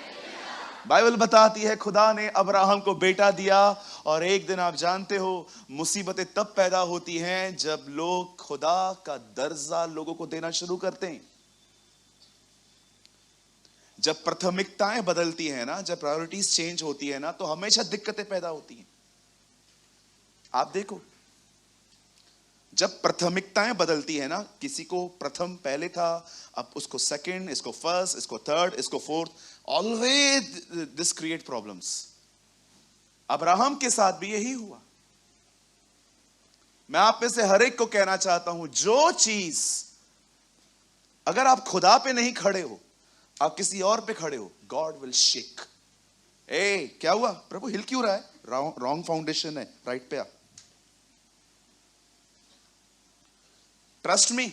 बाइबल बताती है खुदा ने अब्राहम को बेटा दिया। और एक दिन आप जानते हो, मुसीबतें तब पैदा होती हैं जब लोग खुदा का दर्जा लोगों को देना शुरू करते हैं। जब प्राथमिकताएं बदलती हैं ना, जब प्रायोरिटीज चेंज होती है ना, तो हमेशा दिक्कतें पैदा होती हैं। आप देखो, जब प्राथमिकताएं बदलती है ना, किसी को प्रथम पहले था, अब उसको सेकंड, इसको फर्स्ट, इसको थर्ड, इसको fourth, always this create problems. Abraham के साथ भी यही हुआ। मैं आप में से हर एक को कहना चाहता हूं, जो चीज अगर आप खुदा पे नहीं खड़े हो, आप किसी और पे खड़े हो, गॉड विल शेक। क्या हुआ प्रभु, हिल क्यों रहा है? रॉन्ग फाउंडेशन है, राइट पे आ। ट्रस्ट मी,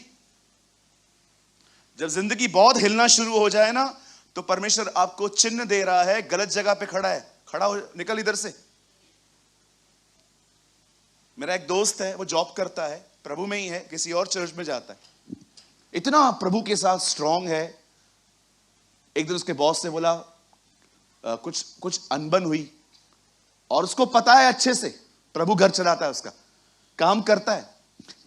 जब जिंदगी बहुत हिलना शुरू हो जाए ना, तो परमेश्वर आपको चिन्ह दे रहा है, गलत जगह पे खड़ा है, खड़ा हो, निकल इधर से। मेरा एक दोस्त है, वो जॉब करता है, प्रभु में ही है, किसी और चर्च में जाता है, इतना प्रभु के साथ स्ट्रांग है। एक दिन उसके बॉस से बोला, कुछ अनबन हुई, और उसको पता है अच्छे से, प्रभु घर चलाता है, उसका काम करता है।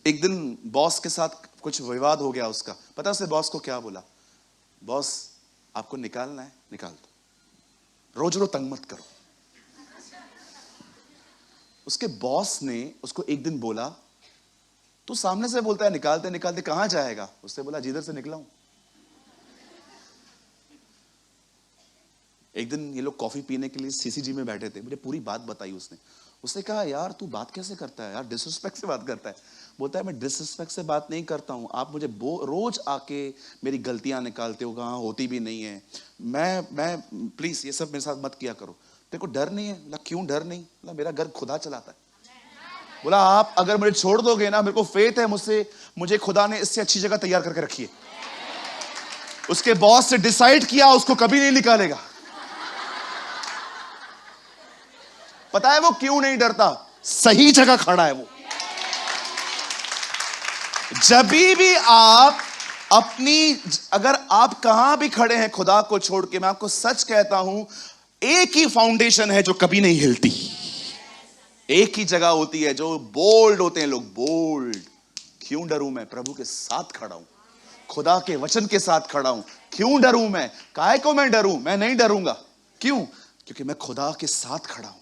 एक दिन बॉस के साथ कुछ विवाद हो गया उसका। पता है उसे बॉस को क्या बोला? बॉस, आपको निकालना है, निकाल दो, रोज रोज तंग मत करो। उसके बॉस ने उसको एक दिन बोला, तू सामने से बोलता है निकालते निकालते कहां जाएगा? उससे बोला, जिधर से निकला हूं। एक दिन ये लोग कॉफी पीने के लिए सीसीजी में बैठे थे, मुझे पूरी बात बताई उसने। उसने कहा, यार तू बात कैसे करता है यार, डिसरिस्पेक्ट से बात करता है। बोलता है, मैं डिसरिस्पेक्ट से बात नहीं करता हूं, आप मुझे रोज आके मेरी गलतियां निकालते हो, कहां होती भी नहीं है। मैं प्लीज ये सब मेरे साथ मत किया करो। तेरे को डर नहीं है? बोला, क्यों डर नहीं? बोला, मेरा घर खुदा चलाता है। बोला, आप अगर मुझे छोड़ दोगे ना, मेरे को फेथ है, मुझे खुदा ने इससे अच्छी जगह तैयार करके रखी है। उसके बॉस से डिसाइड किया, उसको कभी नहीं निकालेगा। पता है वो क्यों नहीं डरता? सही जगह खड़ा है वो। जब भी आप अगर आप कहां भी खड़े हैं खुदा को छोड़ के, मैं आपको सच कहता हूं, एक ही फाउंडेशन है जो कभी नहीं हिलती। एक ही जगह होती है जो बोल्ड होते हैं लोग, बोल्ड। क्यों डरूं मैं, प्रभु के साथ खड़ा हूं, खुदा के वचन के साथ खड़ा हूं। क्यों डरूं मैं, काहे को मैं डरूं, मैं नहीं डरूंगा। क्यों? क्योंकि मैं खुदा के साथ खड़ा हूं।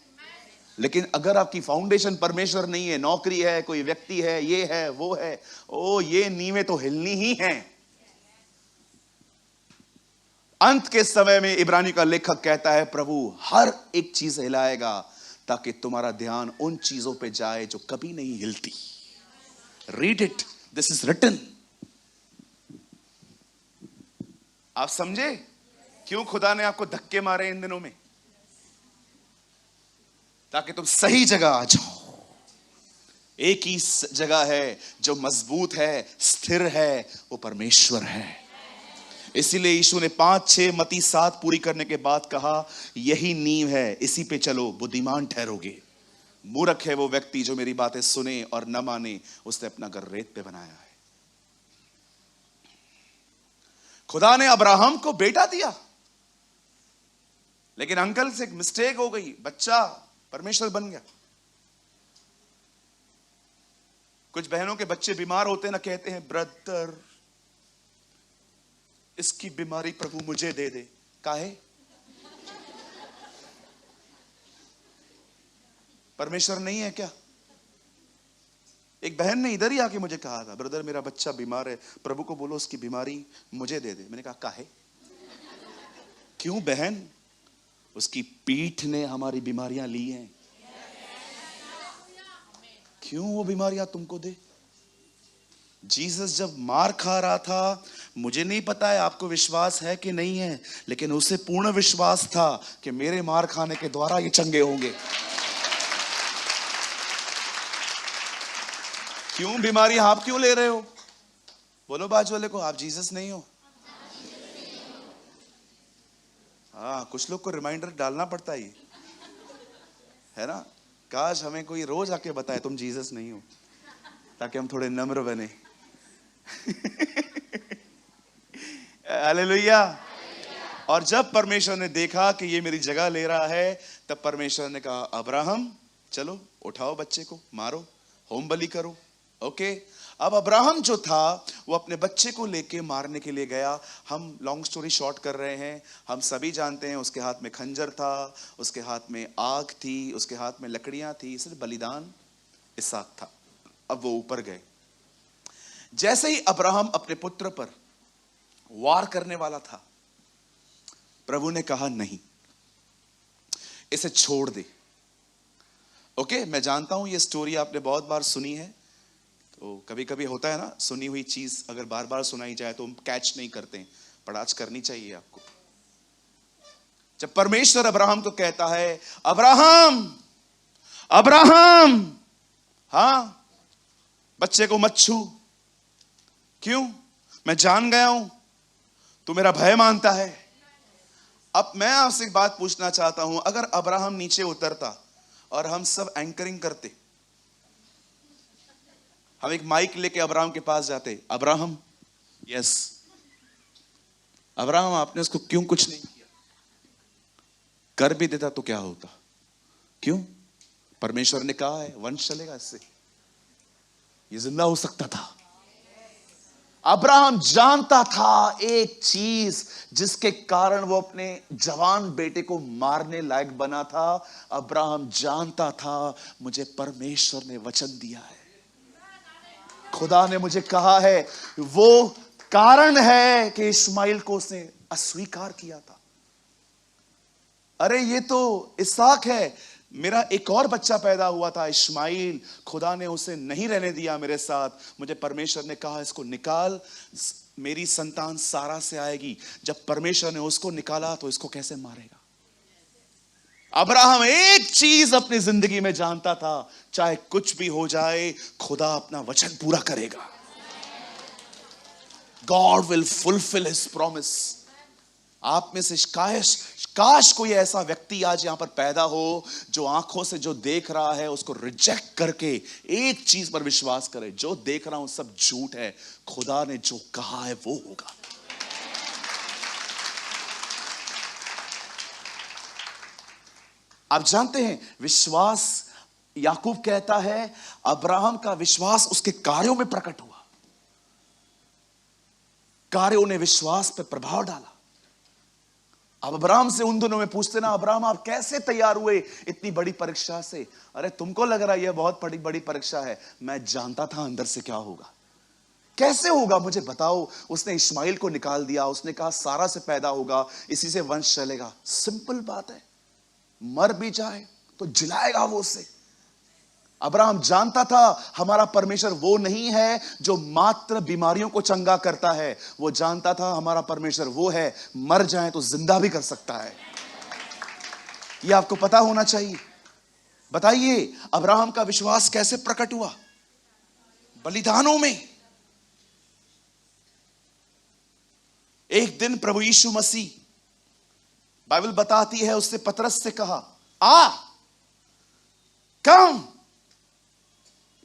लेकिन अगर आपकी फाउंडेशन परमेश्वर नहीं है, नौकरी है, कोई व्यक्ति है, ये है वो है, ओ ये नींवें तो हिलनी ही हैं। अंत के समय में इब्रानी का लेखक कहता है प्रभु हर एक चीज हिलाएगा ताकि तुम्हारा ध्यान उन चीजों पे जाए जो कभी नहीं हिलती। Read it, this is written. आप समझे क्यों खुदा ने आपको धक्के मारे इन दिनों में? ताकि तुम सही जगह आ जाओ। एक ही जगह है जो मजबूत है, स्थिर है, वो परमेश्वर है। इसीलिए यीशु ने 5-6 मत्ती 7 पूरी करने के बाद कहा यही नींव है, इसी पे चलो, बुद्धिमान ठहरोगे। मूर्ख है वो व्यक्ति जो मेरी बातें सुने और न माने, उसने अपना घर रेत पे बनाया है। खुदा ने अब्राहम को बेटा दिया, लेकिन अंकल से एक मिस्टेक हो गई, बच्चा परमेश्वर बन गया। कुछ बहनों के बच्चे बीमार होते ना, कहते हैं ब्रदर इसकी बीमारी प्रभु मुझे दे दे। काहे? परमेश्वर नहीं है क्या? एक बहन ने इधर ही आके मुझे कहा था, ब्रदर मेरा बच्चा बीमार है, प्रभु को बोलो उसकी बीमारी मुझे दे दे। मैंने कहा काहे? क्यों बहन? उसकी पीठ ने हमारी बीमारियां ली हैं, क्यों वो बीमारियां तुमको दे? जीसस जब मार खा रहा था, मुझे नहीं पता है आपको विश्वास है कि नहीं है, लेकिन उसे पूर्ण विश्वास था कि मेरे मार खाने के द्वारा ये चंगे होंगे। क्यों बीमारी आप क्यों ले रहे हो? बोलो बाजू वाले को, आप जीसस नहीं हो। हाँ, कुछ लोग को रिमाइंडर डालना पड़ता है ना। काश हमें कोई रोज आके बताए तुम जीसस नहीं हो, ताकि हम थोड़े नम्र बने। हालेलुया। और जब परमेश्वर ने देखा कि ये मेरी जगह ले रहा है, तब परमेश्वर ने कहा अब्राहम चलो उठाओ बच्चे को, मारो, होम बलि करो। ओके, अब अब्राहम जो था वो अपने बच्चे को लेके मारने के लिए गया। हम लॉन्ग स्टोरी शॉर्ट कर रहे हैं, हम सभी जानते हैं उसके हाथ में खंजर था, उसके हाथ में आग थी, उसके हाथ में लकड़ियां थी, इसलिए बलिदान इसहाक था। अब वो ऊपर गए। जैसे ही अब्राहम अपने पुत्र पर वार करने वाला था, प्रभु ने कहा नहीं, इसे छोड़ दे। ओके, मैं जानता हूं ये स्टोरी आपने बहुत बार सुनी है, तो कभी कभी होता है ना, सुनी हुई चीज अगर बार बार सुनाई जाए तो हम कैच नहीं करते हैं, पर आज करनी चाहिए आपको। जब परमेश्वर अब्राहम को कहता है अब्राहम अब्राहम, हाँ बच्चे को मत छू। क्यों? मैं जान गया हूं तू मेरा भय मानता है। अब मैं आपसे एक बात पूछना चाहता हूं, अगर अब्राहम नीचे उतरता और हम सब एंकरिंग करते, हम एक माइक लेके अब्राहम के पास जाते, अब्राहम, यस अब्राहम आपने उसको क्यों कुछ नहीं किया, कर भी देता तो क्या होता? क्यों? परमेश्वर ने कहा है वंश चलेगा इससे, ये जिंदा हो सकता था। अब्राहम जानता था एक चीज जिसके कारण वो अपने जवान बेटे को मारने लायक बना था। अब्राहम जानता था मुझे परमेश्वर ने वचन दिया है, खुदा ने मुझे कहा है, वो कारण है कि इस्माइल को उसने अस्वीकार किया था। अरे ये तो इसहाक है, मेरा एक और बच्चा पैदा हुआ था इस्माइल, खुदा ने उसे नहीं रहने दिया मेरे साथ। मुझे परमेश्वर ने कहा इसको निकाल, मेरी संतान सारा से आएगी। जब परमेश्वर ने उसको निकाला तो इसको कैसे मारेगा? अब्राहम एक चीज अपनी जिंदगी में जानता था, चाहे कुछ भी हो जाए खुदा अपना वचन पूरा करेगा। God will fulfil his promise. आप में से काश कोई ऐसा व्यक्ति आज यहां पर पैदा हो जो आंखों से जो देख रहा है उसको रिजेक्ट करके एक चीज पर विश्वास करे, जो देख रहा हूं सब झूठ है, खुदा ने जो कहा है वो होगा। आप जानते हैं विश्वास याकूब कहता है अब्राहम का विश्वास उसके कार्यों में प्रकट हुआ, कार्यों ने विश्वास पर प्रभाव डाला। अब अब्राहम से उन दिनों में पूछते ना, अब्राहम आप कैसे तैयार हुए इतनी बड़ी परीक्षा से? अरे तुमको लग रहा है यह बहुत बड़ी बड़ी परीक्षा है, मैं जानता था अंदर से क्या होगा। कैसे होगा मुझे बताओ। उसने इस्माइल को निकाल दिया, उसने कहा सारा से पैदा होगा, इसी से वंश चलेगा। सिंपल बात है, मर भी जाए तो जिलाएगा वो उसे। अब्राहम जानता था हमारा परमेश्वर वो नहीं है जो मात्र बीमारियों को चंगा करता है, वो जानता था हमारा परमेश्वर वो है मर जाए तो जिंदा भी कर सकता है। यह आपको पता होना चाहिए। बताइए अब्राहम का विश्वास कैसे प्रकट हुआ? बलिदानों में। एक दिन प्रभु यीशु मसीह, बाइबल बताती है, उससे पतरस से कहा आ कम।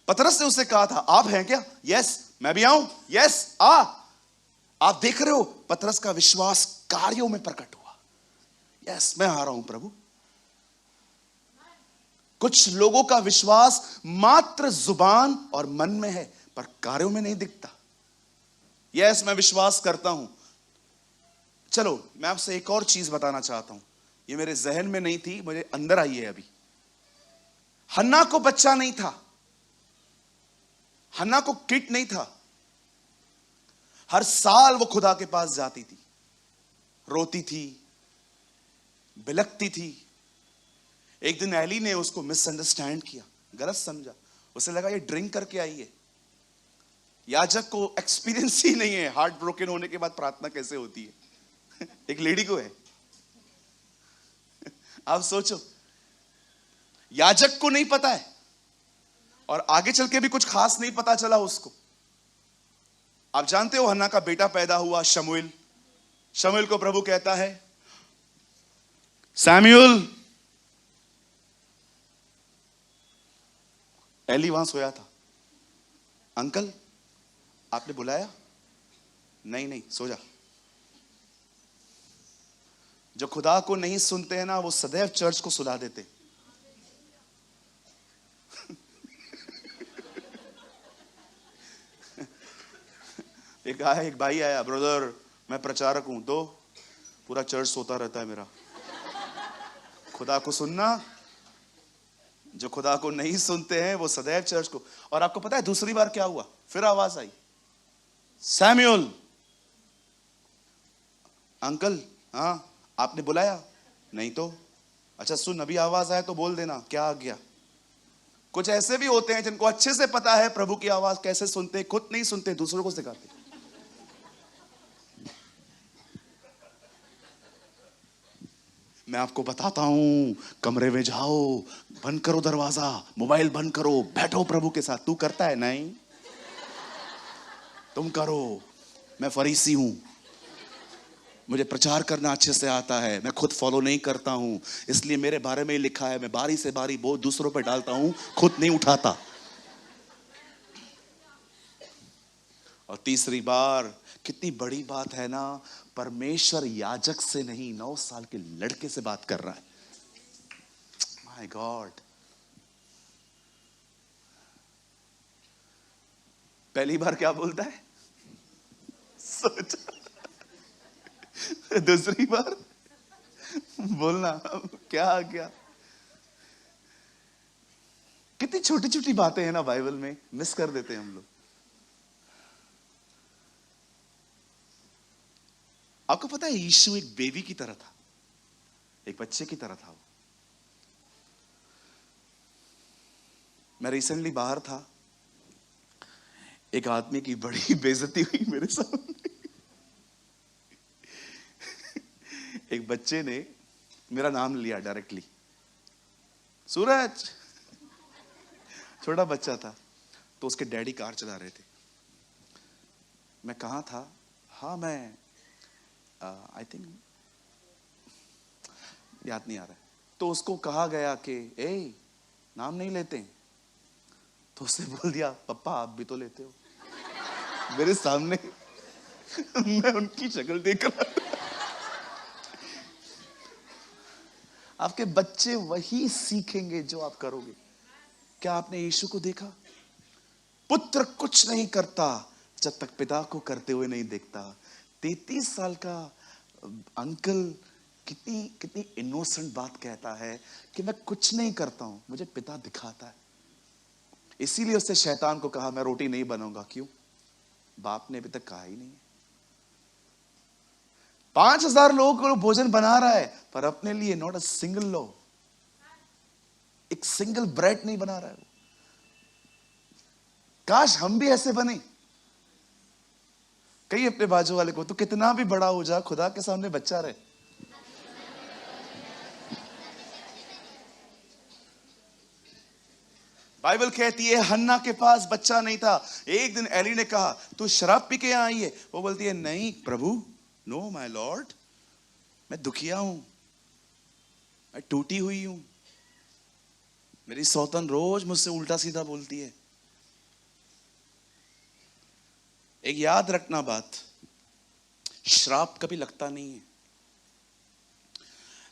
पतरस ने उससे कहा था आप हैं क्या? यस। मैं भी आऊं? यस आ। आप देख रहे हो पतरस का विश्वास कार्यों में प्रकट हुआ। यस मैं आ रहा हूं प्रभु। कुछ लोगों का विश्वास मात्र जुबान और मन में है पर कार्यों में नहीं दिखता। यस मैं विश्वास करता हूं। चलो मैं आपसे एक और चीज बताना चाहता हूं, ये मेरे जहन में नहीं थी, मुझे अंदर आई है अभी। हन्ना को बच्चा नहीं था, हन्ना को किट नहीं था। हर साल वो खुदा के पास जाती थी, रोती थी, बिलखती थी। एक दिन एली ने उसको मिसअंडरस्टैंड किया, गलत समझा। उसे लगा ये ड्रिंक करके आई है। याजक को एक्सपीरियंस ही नहीं है हार्ट ब्रोकन होने के बाद प्रार्थना कैसे होती है। एक लेडी को है। आप सोचो, याजक को नहीं पता है और आगे चल के भी कुछ खास नहीं पता चला उसको। आप जानते हो हन्ना का बेटा पैदा हुआ शमूएल। शमूएल को प्रभु कहता है सैमुअल। एली वहां सोया था। अंकल आपने बुलाया? नहीं नहीं सो जा। जो खुदा को नहीं सुनते हैं ना वो सदैव चर्च को सुला देते। एक भाई आया, ब्रदर मैं प्रचारक हूं, तो पूरा चर्च सोता रहता है मेरा। खुदा को सुनना, जो खुदा को नहीं सुनते हैं वो सदैव चर्च को। और आपको पता है दूसरी बार क्या हुआ? फिर आवाज आई सैमुअल। अंकल हाँ आपने बुलाया? नहीं तो। अच्छा सुन, अभी आवाज आए तो बोल देना क्या आ गया। कुछ ऐसे भी होते हैं जिनको अच्छे से पता है प्रभु की आवाज कैसे सुनते, खुद नहीं सुनते, दूसरों को सिखाते। मैं आपको बताता हूं, कमरे में जाओ, बंद करो दरवाजा, मोबाइल बंद करो, बैठो प्रभु के साथ। तू करता है? नहीं। तुम करो। मैं फरीसी हूं, मुझे प्रचार करना अच्छे से आता है, मैं खुद फॉलो नहीं करता हूं, इसलिए मेरे बारे में ही लिखा है मैं बारी से बारी बोझ दूसरों पर डालता हूं, खुद नहीं उठाता। और तीसरी बार, कितनी बड़ी बात है ना, परमेश्वर याजक से नहीं 9 साल के लड़के से बात कर रहा है। My God. पहली बार क्या बोलता है सोचा, दूसरी बार बोलना क्या आ गया। कितनी छोटी छोटी बातें हैं ना बाइबल में, मिस कर देते हैं हम लोग। आपको पता है यीशु एक बेबी की तरह था, एक बच्चे की तरह था वो। मैं रिसेंटली बाहर था, एक आदमी की बड़ी बेइज्जती हुई मेरे सामने। एक बच्चे ने मेरा नाम लिया डायरेक्टली, सूरज। छोटा बच्चा था, तो उसके डैडी कार चला रहे थे। मैं कहाँ था? हाँ मैं आई थिंक याद नहीं आ रहा है। तो उसको कहा गया कि ए नाम नहीं लेते, तो उसने बोल दिया पप्पा आप भी तो लेते हो। मेरे सामने मैं उनकी शक्ल देख रहा था। आपके बच्चे वही सीखेंगे जो आप करोगे। क्या आपने यीशु को देखा? पुत्र कुछ नहीं करता जब तक पिता को करते हुए नहीं देखता। 33 साल का अंकल कितनी कितनी इनोसेंट बात कहता है कि मैं कुछ नहीं करता हूं, मुझे पिता दिखाता है। इसीलिए उसने शैतान को कहा मैं रोटी नहीं बनाऊंगा। क्यों? बाप ने अभी तक कहा ही नहीं। 5000 लोगों को भोजन बना रहा है, पर अपने लिए नॉट अ सिंगल लो, एक सिंगल ब्रेड नहीं बना रहा है। काश हम भी ऐसे बने। कहीं अपने बाजू वाले को, तो कितना भी बड़ा हो जा, खुदा के सामने बच्चा रहे। बाइबल कहती है हन्ना के पास बच्चा नहीं था। एक दिन एली ने कहा तू शराब पी के यहां आई है? वो बोलती है नहीं प्रभु, नो माय लॉर्ड, मैं दुखिया हूं, मैं टूटी हुई हूं, मेरी सौतन रोज मुझसे उल्टा सीधा बोलती है। एक याद रखना बात, श्राप कभी लगता नहीं है,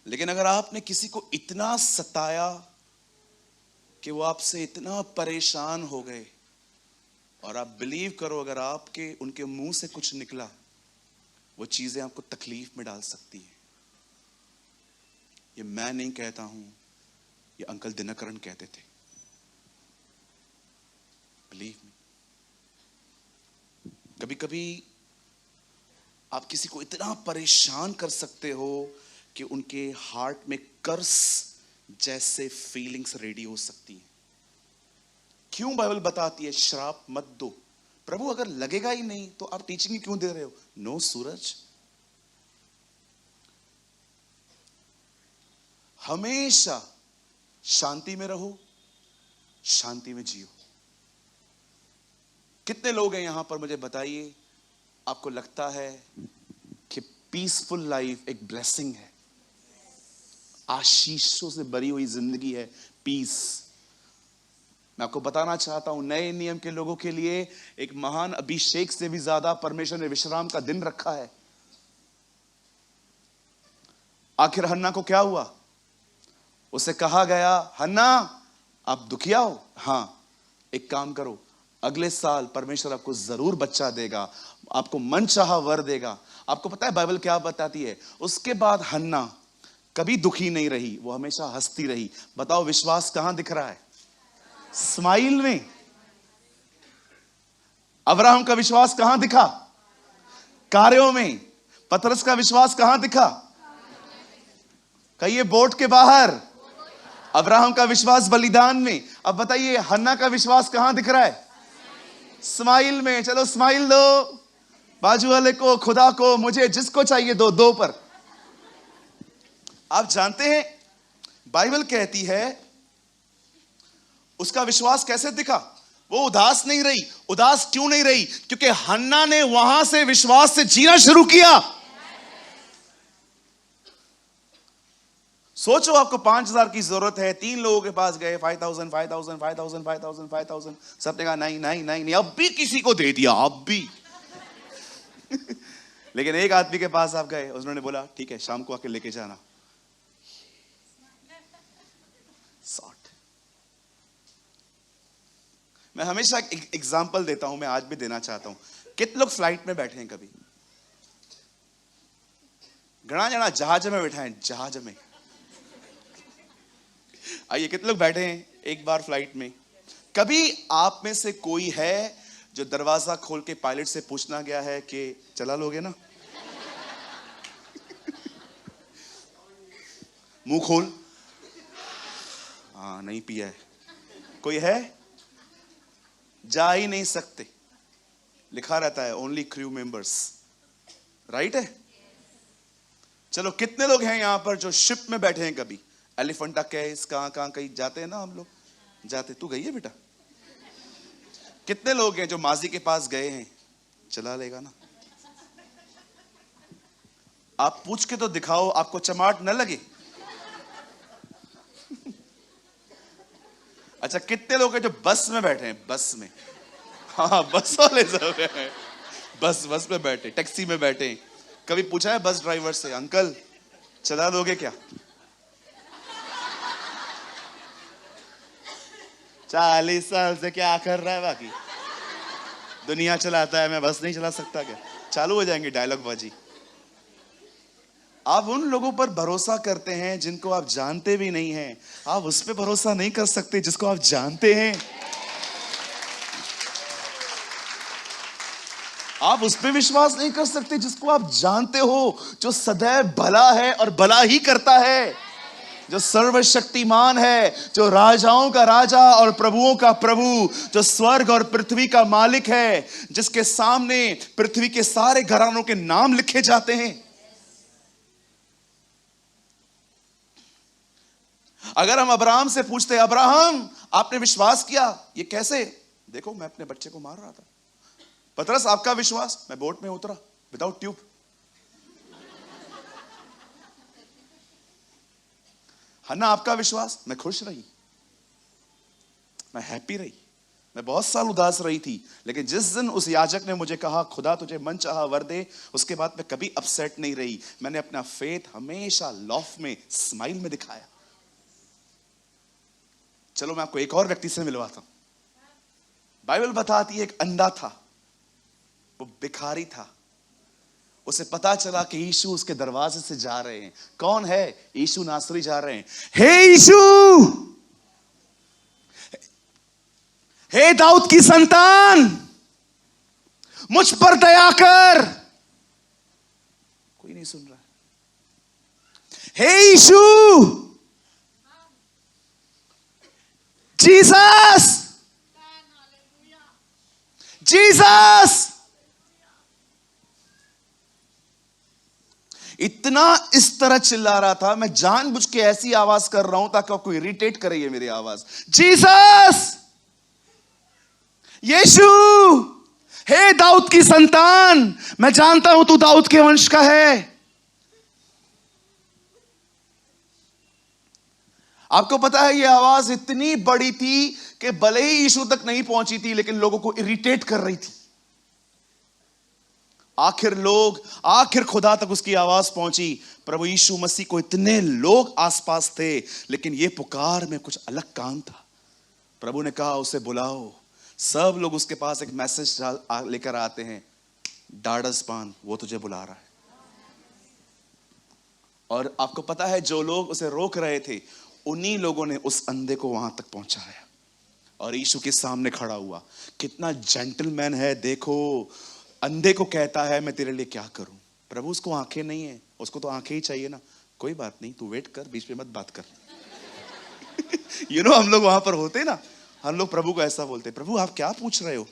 लेकिन अगर आपने किसी को इतना सताया कि वो आपसे इतना परेशान हो गए, और आप बिलीव करो अगर आपके उनके मुंह से कुछ निकला, वो चीजें आपको तकलीफ में डाल सकती है। ये मैं नहीं कहता हूं, ये अंकल दिनकरण कहते थे। Believe me. कभी कभी आप किसी को इतना परेशान कर सकते हो कि उनके हार्ट में कर्स जैसे फीलिंग्स रेडी हो सकती हैं। क्यों बाइबल बताती है श्राप मत दो? प्रभु अगर लगेगा ही नहीं तो आप टीचिंग ही क्यों दे रहे हो? नो सूरज, हमेशा शांति में रहो, शांति में जियो। कितने लोग हैं यहां पर, मुझे बताइए, आपको लगता है कि पीसफुल लाइफ एक ब्लेसिंग है, आशीषों से भरी हुई जिंदगी है, पीस? मैं आपको बताना चाहता हूं, नए नियम के लोगों के लिए एक महान अभिषेक से भी ज्यादा परमेश्वर ने विश्राम का दिन रखा है। आखिर हन्ना को क्या हुआ? उसे कहा गया हन्ना आप दुखिया हो, हां एक काम करो, अगले साल परमेश्वर आपको जरूर बच्चा देगा, आपको मनचाहा वर देगा। आपको पता है बाइबल क्या बताती है? उसके बाद हन्ना कभी दुखी नहीं रही, वो हमेशा हंसती रही। बताओ विश्वास कहां दिख रहा है? स्माइल में। अब्राहम का विश्वास कहां दिखा? कार्यों में। पतरस का विश्वास कहां दिखा? कहिए बोट के बाहर। अब्राहम का विश्वास बलिदान में। अब बताइए हन्ना का विश्वास कहां दिख रहा है? स्माइल में। चलो स्माइल दो बाजू वाले को, खुदा को, मुझे जिसको चाहिए दो, दो पर। आप जानते हैं बाइबल कहती है उसका विश्वास कैसे दिखा? वो उदास नहीं रही। उदास क्यों नहीं रही? क्योंकि हन्ना ने वहां से विश्वास से जीना शुरू किया। सोचो आपको 5000 की जरूरत है, 3 लोगों के पास गए, 5000 5000 5000 5000 5000, सबने कहा नहीं नहीं नहीं नहीं, अब भी किसी को दे दिया, अब भी। लेकिन एक आदमी के पास आप गए, उन्होंने बोला ठीक है शाम को आके लेके जाना। सॉर्ट। मैं हमेशा एक एग्जांपल देता हूं, मैं आज भी देना चाहता हूं। कितने लोग फ्लाइट में बैठे हैं कभी? घना जना जहाज में बैठा है, जहाज में। आइए कितने लोग बैठे हैं एक बार फ्लाइट में? कभी आप में से कोई है जो दरवाजा खोल के पायलट से पूछना गया है कि चला लोगे ना? मुंह खोल, हाँ नहीं पिया है। कोई है? जा ही नहीं सकते, लिखा रहता है ओनली क्रू मेंबर्स, राइट है? चलो कितने लोग हैं यहां पर जो शिप में बैठे हैं कभी? एलिफेंटा केव्स कहां कहां कहीं जाते हैं ना हम लोग, जाते। तू गई है बेटा? कितने लोग हैं जो माजी के पास गए हैं? चला लेगा ना? आप पूछ के तो दिखाओ, आपको चमाट न लगे। अच्छा कितने लोग हैं जो बस में बैठे हैं? बस में, हाँ बस वाले सब हैं, बस में बैठे, टैक्सी में बैठे। कभी पूछा है बस ड्राइवर से अंकल चला दोगे क्या? 40 साल से क्या कर रहा है, बाकी दुनिया चलाता है, मैं बस नहीं चला सकता क्या? चालू हो जाएंगे डायलॉग बाजी। आप उन लोगों पर भरोसा करते हैं जिनको आप जानते भी नहीं हैं। आप उस पर भरोसा नहीं कर सकते जिसको आप जानते हैं। आप उस पर विश्वास नहीं कर सकते जिसको आप जानते हो, जो सदैव भला है और भला ही करता है, जो सर्वशक्तिमान है, जो राजाओं का राजा और प्रभुओं का प्रभु, जो स्वर्ग और पृथ्वी का मालिक है, जिसके सामने पृथ्वी के सारे घरानों के नाम लिखे जाते हैं। अगर हम अब्राहम से पूछते, अब्राहम आपने विश्वास किया, ये कैसे? देखो मैं अपने बच्चे को मार रहा था। पतरस आपका विश्वास? मैं बोट में उतरा विदाउट ट्यूब। हन्ना आपका विश्वास? मैं खुश रही, मैं हैप्पी रही। मैं बहुत साल उदास रही थी, लेकिन जिस दिन उस याजक ने मुझे कहा खुदा तुझे मन चाहा वर दे, उसके बाद मैं कभी अपसेट नहीं रही। मैंने अपना फेथ हमेशा लॉफ में, स्माइल में दिखाया। चलो मैं आपको एक और व्यक्ति से मिलवाता हूं। बाइबल बताती है एक अंधा था, वो भिखारी था। उसे पता चला कि यीशु उसके दरवाजे से जा रहे हैं। कौन है? यीशु नासरी जा रहे हैं। हे यीशु, हे दाऊद की संतान, मुझ पर दया कर। कोई नहीं सुन रहा। हे यीशु, जीसस, जीसस। इतना इस तरह चिल्ला रहा था। मैं जानबूझ के ऐसी आवाज कर रहा हूं ताकि आपको इरिटेट करे ये मेरी आवाज। जीसस, यीशु, हे दाऊद की संतान, मैं जानता हूं तू दाऊद के वंश का है। आपको पता है ये आवाज इतनी बड़ी थी कि भले ही यीशु तक नहीं पहुंची थी, लेकिन लोगों को इरिटेट कर रही थी। आखिर खुदा तक उसकी आवाज पहुंची। प्रभु यीशु मसीह को इतने लोग आसपास थे, लेकिन ये पुकार में कुछ अलग काम था। प्रभु ने कहा उसे बुलाओ। सब लोग उसके पास एक मैसेज लेकर आते हैं, डाढ़स बांध, वो तुझे बुला रहा है। और आपको पता है जो लोग उसे रोक रहे थे, उन्हीं लोगों ने उस अंधे को वहां तक पहुंचाया और यीशु के सामने खड़ा हुआ। कितना जेंटलमैन है देखो। अंधे को कहता है मैं तेरे लिए क्या करूं। प्रभु उसको आंखें नहीं है, उसको तो आंखें ही चाहिए ना। कोई बात नहीं, तू वेट कर, बीच में मत बात कर। हम लोग वहां पर होते ना, हम लोग प्रभु को ऐसा बोलते, प्रभु आप क्या पूछ रहे हो।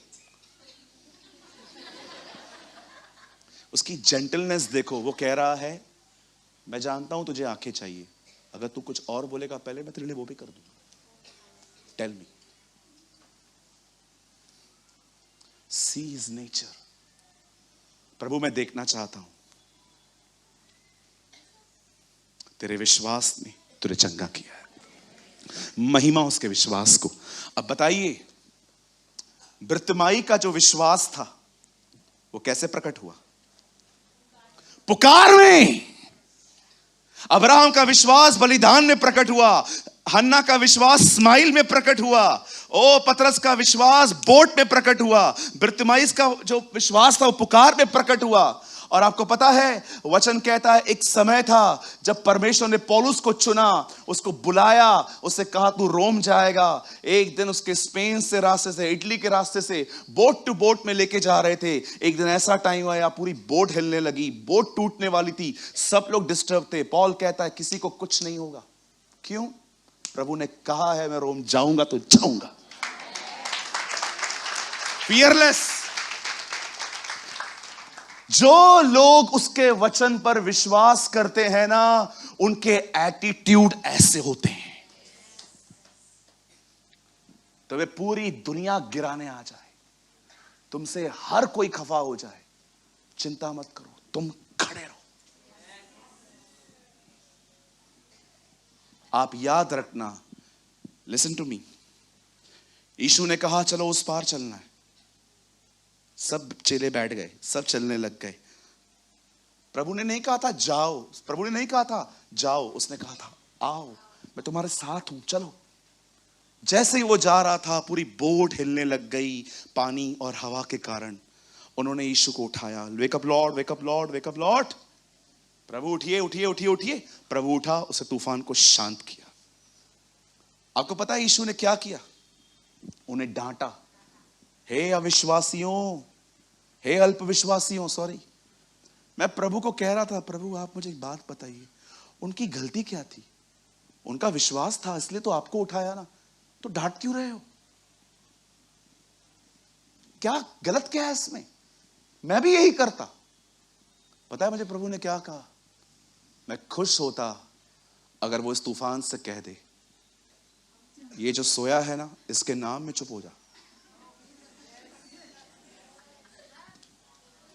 उसकी जेंटलनेस देखो। वो कह रहा है मैं जानता हूं तुझे आंखें चाहिए, अगर तू कुछ और बोलेगा पहले, मैं तेरे लिए वो भी कर दूंगा। Tell me. See his nature. प्रभु मैं देखना चाहता हूं तेरे विश्वास ने तुझे चंगा किया है। महिमा उसके विश्वास को। अब बताइए, बर्तिमाई का जो विश्वास था वो कैसे प्रकट हुआ? पुकार में। अब्राहम का विश्वास बलिदान में प्रकट हुआ। हन्ना का विश्वास स्माइल में प्रकट हुआ। ओ पतरस का विश्वास बोट में प्रकट हुआ। बर्तिमाई का जो विश्वास था वो पुकार में प्रकट हुआ। और आपको पता है वचन कहता है एक समय था जब परमेश्वर ने पौलुस को चुना, उसको बुलाया, उससे कहा तू रोम जाएगा। एक दिन उसके स्पेन से रास्ते से, इटली के रास्ते से बोट टू बोट में लेके जा रहे थे। एक दिन ऐसा टाइम आया पूरी बोट हिलने लगी, बोट टूटने वाली थी, सब लोग डिस्टर्ब थे। पॉल कहता है किसी को कुछ नहीं होगा। क्यों? प्रभु ने कहा है मैं रोम जाऊंगा तो जाऊंगा। फियरलेस। जो लोग उसके वचन पर विश्वास करते हैं ना, उनके एटीट्यूड ऐसे होते हैं। तो वे पूरी दुनिया गिराने आ जाए, तुमसे हर कोई खफा हो जाए, चिंता मत करो, तुम खड़े रहो। आप याद रखना, लिसन टू मी। यीशु ने कहा चलो उस पार चलना है। सब चेले बैठ गए, सब चलने लग गए। प्रभु ने नहीं कहा था जाओ, प्रभु ने नहीं कहा था जाओ, उसने कहा था आओ, मैं तुम्हारे साथ हूं, चलो। जैसे ही वो जा रहा था पूरी बोट हिलने लग गई पानी और हवा के कारण। उन्होंने यीशु को उठाया, wake up lord, wake up lord, wake up lord, प्रभु उठिए उठिए उठिए उठिए। प्रभु उठा, उसे तूफान को शांत किया। आपको पता है यीशु ने क्या किया? उन्हें डांटा, हे अविश्वासियों, हे अल्पविश्वासियों। सॉरी, मैं प्रभु को कह रहा था, प्रभु आप मुझे एक बात बताइए, उनकी गलती क्या थी? उनका विश्वास था इसलिए तो आपको उठाया ना, तो डांट क्यों रहे हो? क्या गलत क्या है इसमें? मैं भी यही करता। पता है मुझे प्रभु ने क्या कहा? मैं खुश होता अगर वो इस तूफान से कह दे, ये जो सोया है ना, इसके नाम में चुप हो जा।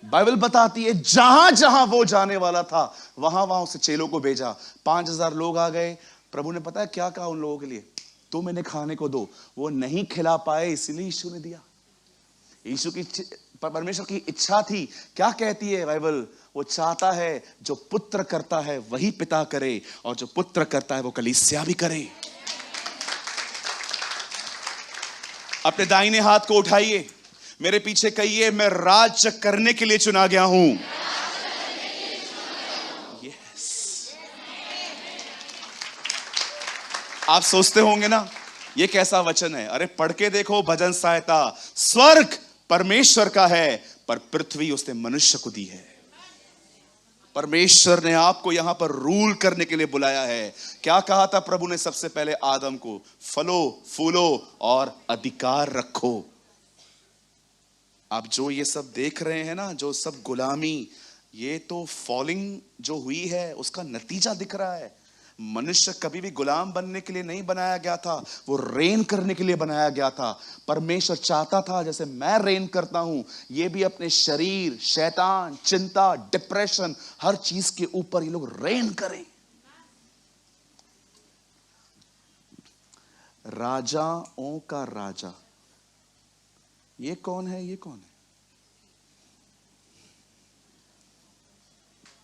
बाइबल बताती है जहां जहां वो जाने वाला था वहां वहां उसे चेलों को भेजा। 5,000 लोग आ गए। प्रभु ने पता है क्या कहा उन लोगों के लिए? तुम इन्हें खाने को दो। वो नहीं खिला पाए इसलिए यीशु ने दिया। यीशु की, परमेश्वर की इच्छा थी। क्या कहती है बाइबल? वो चाहता है जो पुत्र करता है वही पिता करे, और जो पुत्र करता है वो कलीसिया भी करे। अपने दाहिने हाथ को उठाइए, मेरे पीछे कहिए, मैं राज्य करने के लिए चुना गया हूं। यस। आप सोचते होंगे ना ये कैसा वचन है? अरे पढ़ के देखो भजन संहिता। स्वर्ग परमेश्वर का है पर पृथ्वी उसने मनुष्य को दी है। परमेश्वर ने आपको यहां पर रूल करने के लिए बुलाया है। क्या कहा था प्रभु ने सबसे पहले आदम को? फलो फूलो और अधिकार रखो। आप जो ये सब देख रहे हैं ना, जो सब गुलामी, ये तो फॉलिंग जो हुई है उसका नतीजा दिख रहा है। मनुष्य कभी भी गुलाम बनने के लिए नहीं बनाया गया था, वो रेन करने के लिए बनाया गया था। परमेश्वर चाहता था जैसे मैं रेन करता हूं, ये भी अपने शरीर, शैतान, चिंता, डिप्रेशन, हर चीज के ऊपर ये लोग रेन करें। राजाओं का राजा, ये कौन है? ये कौन है?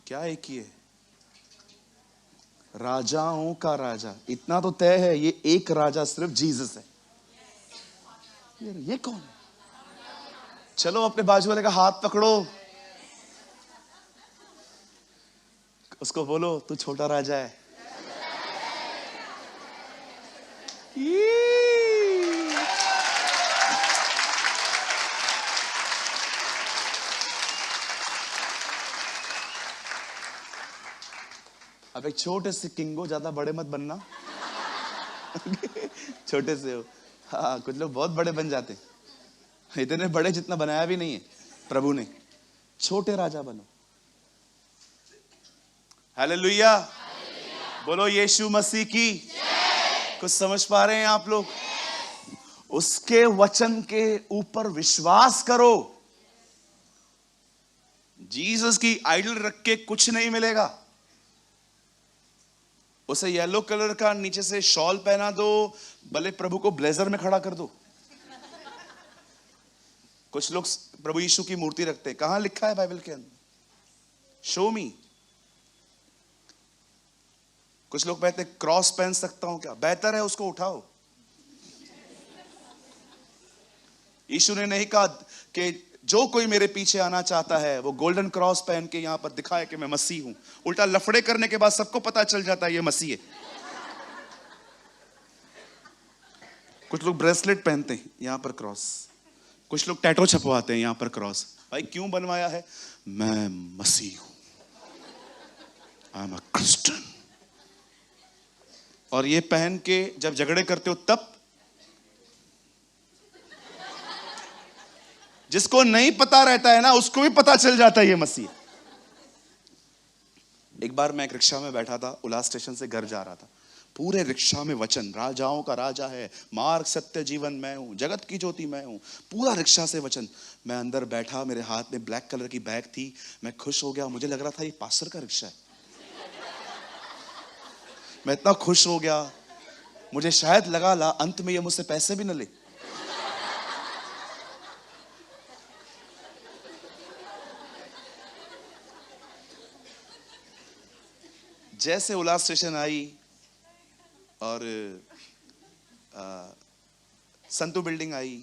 क्या एक ही है? राजाओं का राजा। इतना तो तय है, ये एक राजा सिर्फ जीसस है। ये कौन है? चलो अपने बाजू वाले का हाथ पकड़ो, उसको बोलो तू छोटा राजा है। अब एक छोटे से किंग हो, ज्यादा बड़े मत बनना। छोटे से हो। हाँ, कुछ लोग बहुत बड़े बन जाते, इतने बड़े जितना बनाया भी नहीं है प्रभु ने। छोटे राजा बनो। हालेलुया, बोलो यीशु मसीह की। कुछ समझ पा रहे हैं आप लोग? उसके वचन के ऊपर विश्वास करो। जीसस की आइडल रख के कुछ नहीं मिलेगा। उसे येलो कलर का नीचे से शॉल पहना दो, भले प्रभु को ब्लेजर में खड़ा कर दो। कुछ लोग प्रभु यीशु की मूर्ति रखते हैं। कहां लिखा है बाइबल के अंदर? शो मी। कुछ लोग कहते हैं क्रॉस पहन सकता हूं क्या? बेहतर है उसको उठाओ। यीशु ने नहीं कहा कि जो कोई मेरे पीछे आना चाहता है वो गोल्डन क्रॉस पहन के यहां पर दिखाए कि मैं मसीह हूं। उल्टा लफड़े करने के बाद सबको पता चल जाता है ये मसीह है। कुछ लोग ब्रेसलेट पहनते हैं यहां पर क्रॉस, कुछ लोग टैटू छपवाते हैं यहां पर क्रॉस। भाई क्यों बनवाया है? मैं मसीह हूं, आई एम अ क्रिश्चियन। और ये पहन के जब झगड़े करते हो तब, जिसको नहीं पता रहता है ना उसको भी पता चल जाता है ये मसीह। एक बार मैं एक रिक्शा में बैठा था, उल्लास स्टेशन से घर जा रहा था। पूरे रिक्शा में वचन, राजाओं का राजा है, मार्ग सत्य जीवन मैं हूं, जगत की ज्योति मैं हूं। पूरा रिक्शा से वचन। मैं अंदर बैठा, मेरे हाथ में ब्लैक कलर की बैग थी। मैं खुश हो गया, मुझे लग रहा था ये पास्टर का रिक्शा है। मैं इतना खुश हो गया, मुझे शायद लगा अंत में ये मुझसे पैसे भी न ले। जैसे उल्लास स्टेशन आई और संतू बिल्डिंग आई,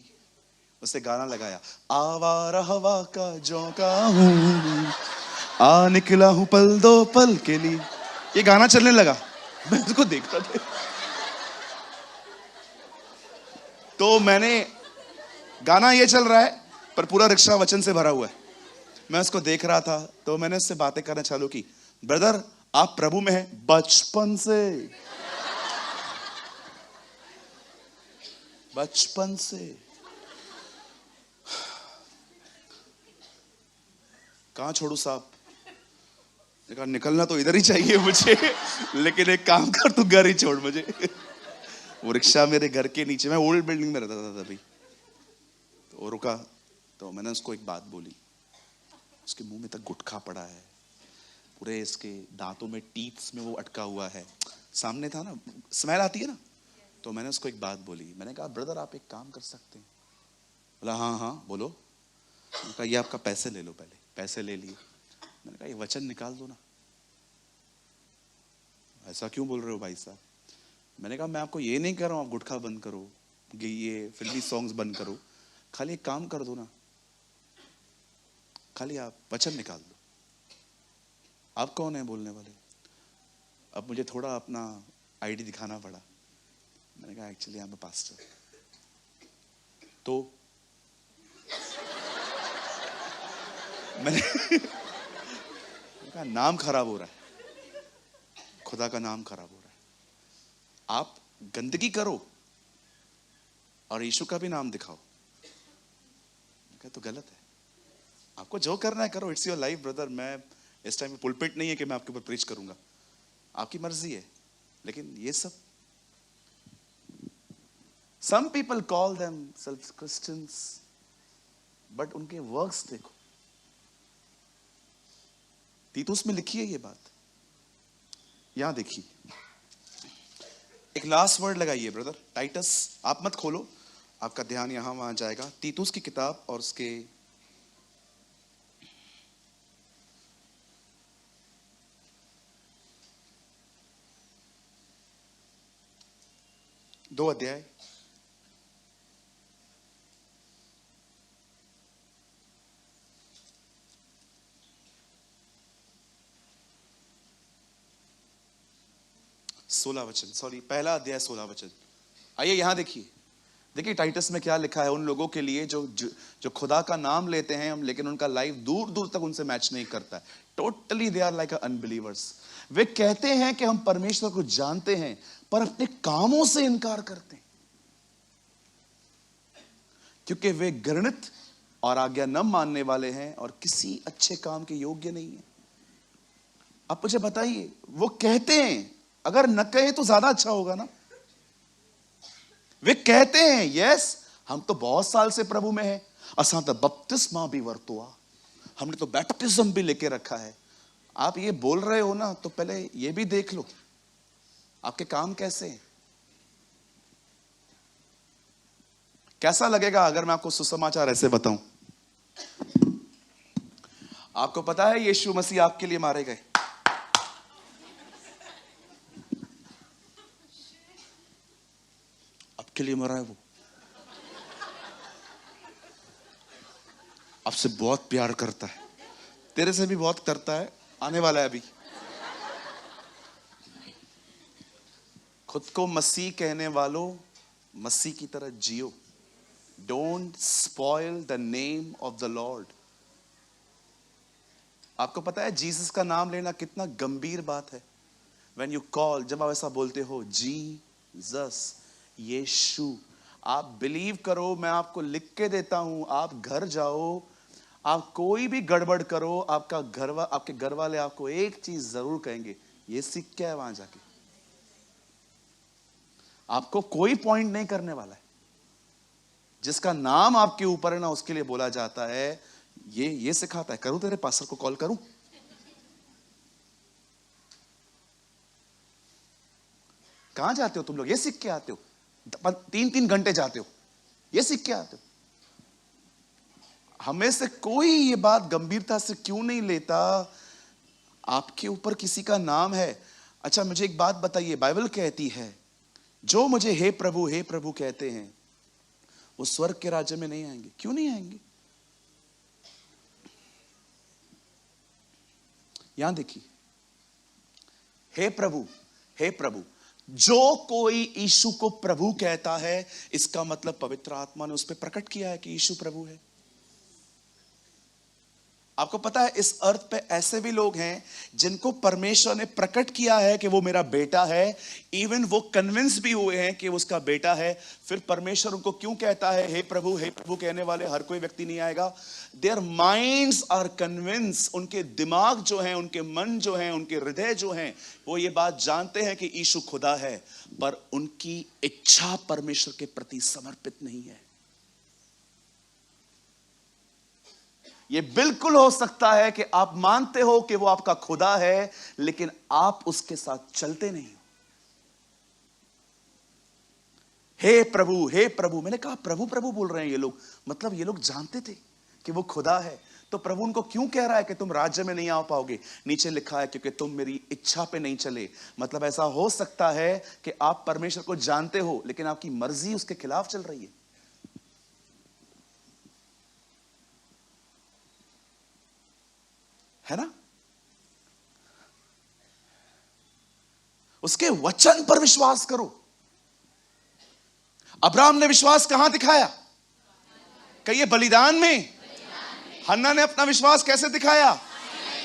उससे गाना लगाया, आवारा हवा का झोंका हूं, आ निकला हूं पल दो पल के लिए। ये गाना चलने लगा, मैं उसको देख रहा था। तो मैंने, गाना ये चल रहा है पर पूरा रिक्शा वचन से भरा हुआ है। मैं उसको देख रहा था तो मैंने उससे बातें करना चालू की। ब्रदर आप प्रभु में हैं? बचपन से, बचपन से। कहां छोड़ू साहब? देखा निकलना तो इधर ही चाहिए मुझे, लेकिन एक काम कर, तू घर ही छोड़ मुझे। वो रिक्शा मेरे घर के नीचे, मैं ओल्ड बिल्डिंग में रहता था तभी, तो वो रुका तो मैंने उसको एक बात बोली। उसके मुंह में तक गुटखा पड़ा है, पूरे इसके दांतों में, टीथ्स में वो अटका हुआ है, सामने था ना, स्मेल आती है ना। तो मैंने उसको एक बात बोली, मैंने कहा ब्रदर आप एक काम कर सकते हैं? बोला हाँ हाँ बोलो। मैंने कहा ये आपका पैसे ले लो। पहले पैसे ले लिए। मैंने कहा ये वचन निकाल दो ना। ऐसा क्यों बोल रहे हो भाई साहब? मैंने कहा मैं आपको ये नहीं कह रहा हूँ आप गुटखा बंद करो, ये फिल्मी सॉन्ग्स बंद करो, खाली एक काम कर दो ना, खाली आप वचन निकाल दो। आप कौन है बोलने वाले? अब मुझे थोड़ा अपना आईडी दिखाना पड़ा। मैंने कहा actually I am a pastor. तो मैंने कहा नाम खराब हो रहा है, खुदा का नाम खराब हो रहा है। आप गंदगी करो और यीशु का भी नाम दिखाओ, तो गलत है। आपको जो करना है करो, इट्स योर लाइफ ब्रदर। मैं इस टाइम पे पुलपिट नहीं है कि मैं आपके ऊपर प्रीच करूंगा, आपकी मर्जी है। लेकिन ये सब, some people call themselves Christians, but उनके वर्क्स देखो। तीतुस में लिखी है ये बात, यहां देखिए, एक लास्ट वर्ड लगाइए ब्रदर। टाइटस आप मत खोलो, आपका ध्यान यहां वहां जाएगा। तीतुस की किताब और उसके 2 अध्याय, सोलह वचन, सॉरी पहला अध्याय 16 वचन। आइए यहां देखिए, देखिए टाइटस में क्या लिखा है उन लोगों के लिए जो खुदा का नाम लेते हैं हम, लेकिन उनका लाइफ दूर दूर तक उनसे मैच नहीं करता है। Totally they are like unbelievers. वे कहते हैं कि हम परमेश्वर को जानते हैं, पर अपने कामों से इनकार करते हैं, क्योंकि वे घृणित और आज्ञा न मानने वाले हैं और किसी अच्छे काम के योग्य नहीं है। अब मुझे बताइए, वो कहते हैं, अगर न कहे तो ज्यादा अच्छा होगा ना। वे कहते हैं यस हम तो बहुत साल से प्रभु में हैं, असां तो बपतिस्मा भी वर्तुआ, हमने तो बैप्टिज्म भी लेके रखा है। आप ये बोल रहे हो ना, तो पहले ये भी देख लो आपके काम कैसे हैं। कैसा लगेगा अगर मैं आपको सुसमाचार ऐसे बताऊं? आपको पता है यीशु मसीह आपके लिए मारे गए, आपके लिए मरा है। वो आपसे बहुत प्यार करता है, तेरे से भी बहुत करता है, आने वाला है अभी। खुद को मसीह कहने वालों, मसीह की तरह जियो। Don't spoil the name of the lord. आपको पता है जीसस का नाम लेना कितना गंभीर बात है। व्हेन यू कॉल, जब आप ऐसा बोलते हो जीसस, यीशु, आप बिलीव करो, मैं आपको लिख के देता हूं, आप घर जाओ, आप कोई भी गड़बड़ करो, आपके घर वाले आपको एक चीज जरूर कहेंगे, ये सीख क्या है वहां जाके। आपको कोई पॉइंट नहीं करने वाला है। जिसका नाम आपके ऊपर है ना, उसके लिए बोला जाता है, ये सिखाता है। करूं तेरे पास्टर को कॉल करूं? कहां जाते हो तुम लोग? ये सीख के आते हो, 3-3 घंटे जाते हो, ये सीख के आते हो। हमें से कोई ये बात गंभीरता से क्यों नहीं लेता? आपके ऊपर किसी का नाम है। अच्छा मुझे एक बात बताइए, बाइबल कहती है जो मुझे हे प्रभु कहते हैं वो स्वर्ग के राज्य में नहीं आएंगे। क्यों नहीं आएंगे? यहां देखिए, हे प्रभु, हे प्रभु, जो कोई यीशु को प्रभु कहता है, इसका मतलब पवित्र आत्मा ने उस पर प्रकट किया है कि यीशु प्रभु है। आपको पता है इस अर्थ पे ऐसे भी लोग हैं जिनको परमेश्वर ने प्रकट किया है कि वो मेरा बेटा है, इवन वो कन्विंस भी हुए हैं कि उसका बेटा है, फिर परमेश्वर उनको क्यों कहता है हे प्रभु, हे प्रभु? कहने वाले हर कोई व्यक्ति नहीं आएगा। देयर माइंड्स आर कन्विंस, उनके दिमाग जो हैं, उनके मन जो हैं, उनके हृदय जो हैं, वो ये बात जानते हैं कि यीशु खुदा है, पर उनकी इच्छा परमेश्वर के प्रति समर्पित नहीं है। ये बिल्कुल हो सकता है कि आप मानते हो कि वो आपका खुदा है, लेकिन आप उसके साथ चलते नहीं हो। हे प्रभु, हे प्रभु। मैंने कहा प्रभु प्रभु बोल रहे हैं ये लोग, मतलब ये लोग जानते थे कि वो खुदा है, तो प्रभु उनको क्यों कह रहा है कि तुम राज्य में नहीं आ पाओगे? नीचे लिखा है क्योंकि तुम मेरी इच्छा पे नहीं चले। मतलब ऐसा हो सकता है कि आप परमेश्वर को जानते हो, लेकिन आपकी मर्जी उसके खिलाफ चल रही है ना? उसके वचन पर विश्वास करो। अब्राहम ने विश्वास कहां दिखाया? कहिए बलिदान में। हन्ना ने अपना विश्वास कैसे दिखाया?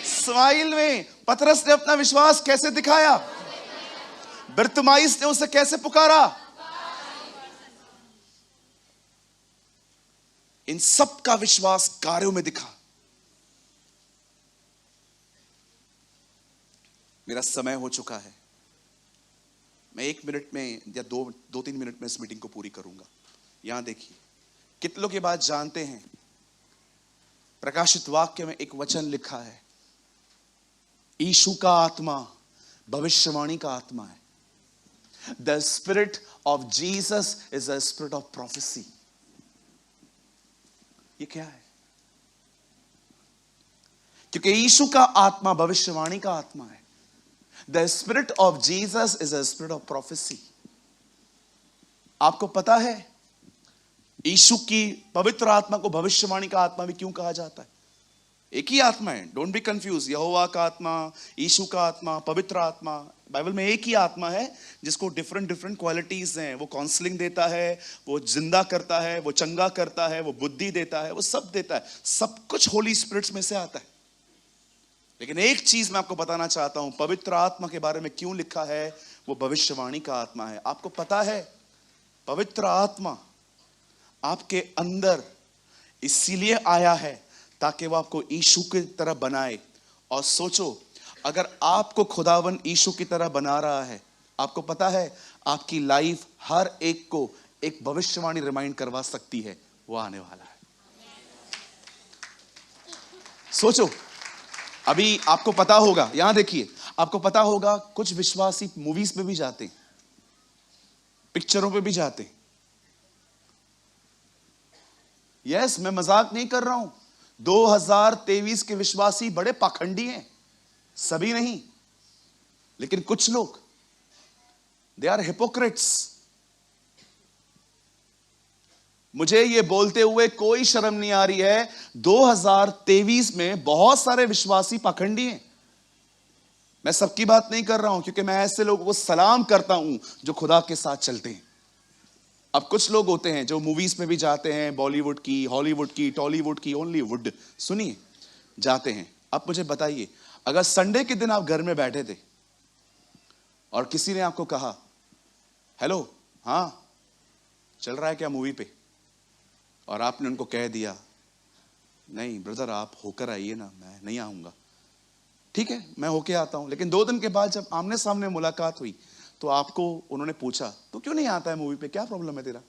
इस्माइल में। पतरस ने अपना विश्वास कैसे दिखाया? बरतमाइस ने उसे कैसे पुकारा? इन सब का विश्वास कार्यों में दिखा। मेरा समय हो चुका है, मैं 1 मिनट में या 2-3 मिनट में इस मीटिंग को पूरी करूंगा। यहां देखिए, कितने लोग ये बात जानते हैं? प्रकाशित वाक्य में एक वचन लिखा है, यीशु का आत्मा भविष्यवाणी का आत्मा है। The spirit of Jesus is the spirit of prophecy. ये क्या है? क्योंकि यीशु का आत्मा भविष्यवाणी का आत्मा है। The spirit of Jesus is a spirit of prophecy. आपको पता है यीशु की पवित्र आत्मा को भविष्यवाणी का आत्मा भी क्यों कहा जाता है? एक ही आत्मा है, डोंट बी कंफ्यूज। यहोवा का आत्मा, यीशु का आत्मा, पवित्र आत्मा, बाइबल में एक ही आत्मा है जिसको डिफरेंट क्वालिटीज हैं। वो काउंसलिंग देता है, वो जिंदा करता है, वो चंगा करता है, वो बुद्धि देता है, वो सब देता है। सब कुछ होली स्पिरिट्स में से आता है। लेकिन एक चीज मैं आपको बताना चाहता हूं, पवित्र आत्मा के बारे में क्यों लिखा है? वो भविष्यवाणी का आत्मा है। आपको पता है पवित्र आत्मा आपके अंदर इसीलिए आया है ताकि वो आपको यीशु की तरह बनाए। और सोचो, अगर आपको खुदावन यीशु की तरह बना रहा है, आपको पता है आपकी लाइफ हर एक को एक भविष्यवाणी रिमाइंड करवा सकती है, वो आने वाला है। सोचो, अभी आपको पता होगा, यहां देखिए, आपको पता होगा कुछ विश्वासी मूवीज में भी जाते हैं, पिक्चरों पे भी जाते हैं। यस, मैं मजाक नहीं कर रहा हूं। 2023 के विश्वासी बड़े पाखंडी हैं, सभी नहीं, लेकिन कुछ लोग, दे आर हिपोक्रेट्स। मुझे ये बोलते हुए कोई शर्म नहीं आ रही है, 2023 में बहुत सारे विश्वासी पाखंडी हैं। मैं सबकी बात नहीं कर रहा हूं, क्योंकि मैं ऐसे लोगों को सलाम करता हूं जो खुदा के साथ चलते हैं। अब कुछ लोग होते हैं जो मूवीज में भी जाते हैं, बॉलीवुड की, हॉलीवुड की, टॉलीवुड की, ओनली वुड, सुनिए, जाते हैं। अब मुझे बताइए, अगर संडे के दिन आप घर में बैठे थे और किसी ने आपको कहा, हेलो, हाँ चल रहा है क्या मूवी पे, और आपने उनको कह दिया, नहीं ब्रदर आप होकर आइए ना, मैं नहीं आऊंगा। ठीक है, मैं होके आता हूं। लेकिन 2 दिन के बाद जब आमने सामने मुलाकात हुई तो आपको उन्होंने पूछा, तो क्यों नहीं आता है मूवी पे, क्या प्रॉब्लम है तेरा?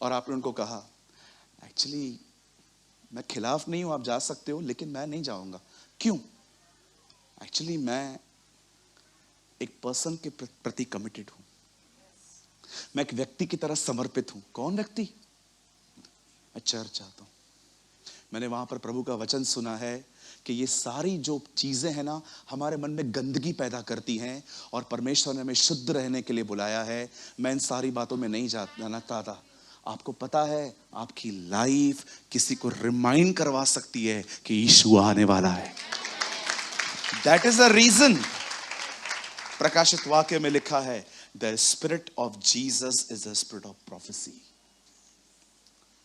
और आपने उनको कहा, एक्चुअली मैं खिलाफ नहीं हूं, आप जा सकते हो, लेकिन मैं नहीं जाऊंगा। क्यों? एक्चुअली मैं एक पर्सन के प्रति कमिटेड हूं, मैं एक व्यक्ति की तरह समर्पित हूं। कौन व्यक्ति? मैं चर्च जाता हूं, मैंने वहां पर प्रभु का वचन सुना है कि ये सारी जो चीजें हैं ना, हमारे मन में गंदगी पैदा करती हैं, और परमेश्वर ने हमें शुद्ध रहने के लिए बुलाया है। मैं इन सारी बातों में नहीं जाना चाहता। आपको पता है आपकी लाइफ किसी को रिमाइंड करवा सकती है कि यीशु आने वाला है। दैट इज द रीजन प्रकाशित वाक्य में लिखा है, the spirit of Jesus is the spirit of prophecy.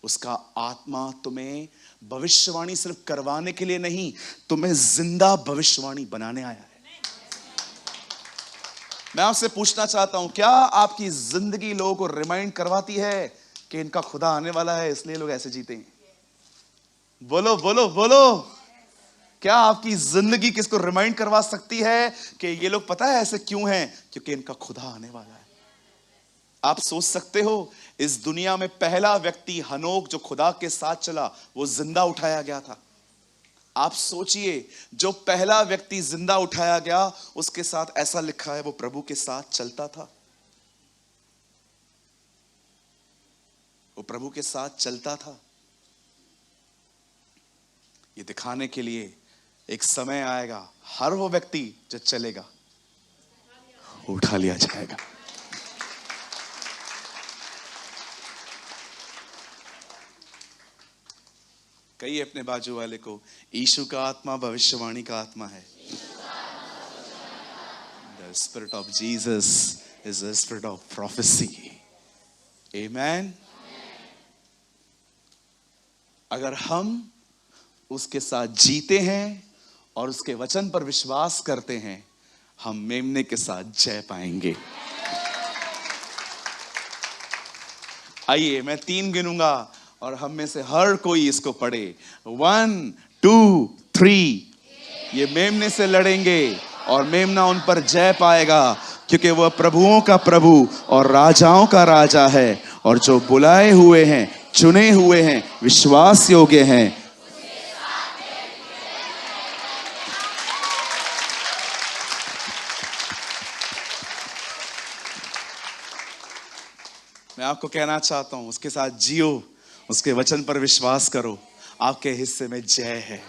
उसका आत्मा तुम्हें भविष्यवाणी सिर्फ करवाने के लिए नहीं, तुम्हें जिंदा भविष्यवाणी बनाने आया है। मैं आपसे पूछना चाहता हूं, क्या आपकी जिंदगी लोगों को रिमाइंड करवाती है कि इनका खुदा आने वाला है इसलिए लोग ऐसे जीते हैं? बोलो बोलो बोलो। क्या आपकी जिंदगी किसको रिमाइंड करवा सकती है कि ये लोग पता है ऐसे क्यों हैं? क्योंकि इनका खुदा आने वाला है। आप सोच सकते हो, इस दुनिया में पहला व्यक्ति हनोक जो खुदा के साथ चला, वो जिंदा उठाया गया था। आप सोचिए, जो पहला व्यक्ति जिंदा उठाया गया, उसके साथ ऐसा लिखा है वो प्रभु के साथ चलता था। वो प्रभु के साथ चलता था। ये दिखाने के लिए एक समय आएगा, हर वो व्यक्ति जो चलेगा उठा लिया जाएगा। कहिए अपने बाजू वाले को, यीशु का आत्मा भविष्यवाणी का आत्मा है। The spirit of Jesus is the spirit of prophecy. Amen. अगर हम उसके साथ जीते हैं और उसके वचन पर विश्वास करते हैं, हम मेमने के साथ जय पाएंगे। आइए मैं 3 गिनूंगा और हम में से हर कोई इसको पढ़े। 1 2 3। ये मेमने से लड़ेंगे और मेमना उन पर जय पाएगा, क्योंकि वह प्रभुओं का प्रभु और राजाओं का राजा है, और जो बुलाए हुए हैं, चुने हुए हैं, विश्वास योग्य हैं। मैं आपको कहना चाहता हूं, उसके साथ जियो, उसके वचन पर विश्वास करो, आपके हिस्से में जय है।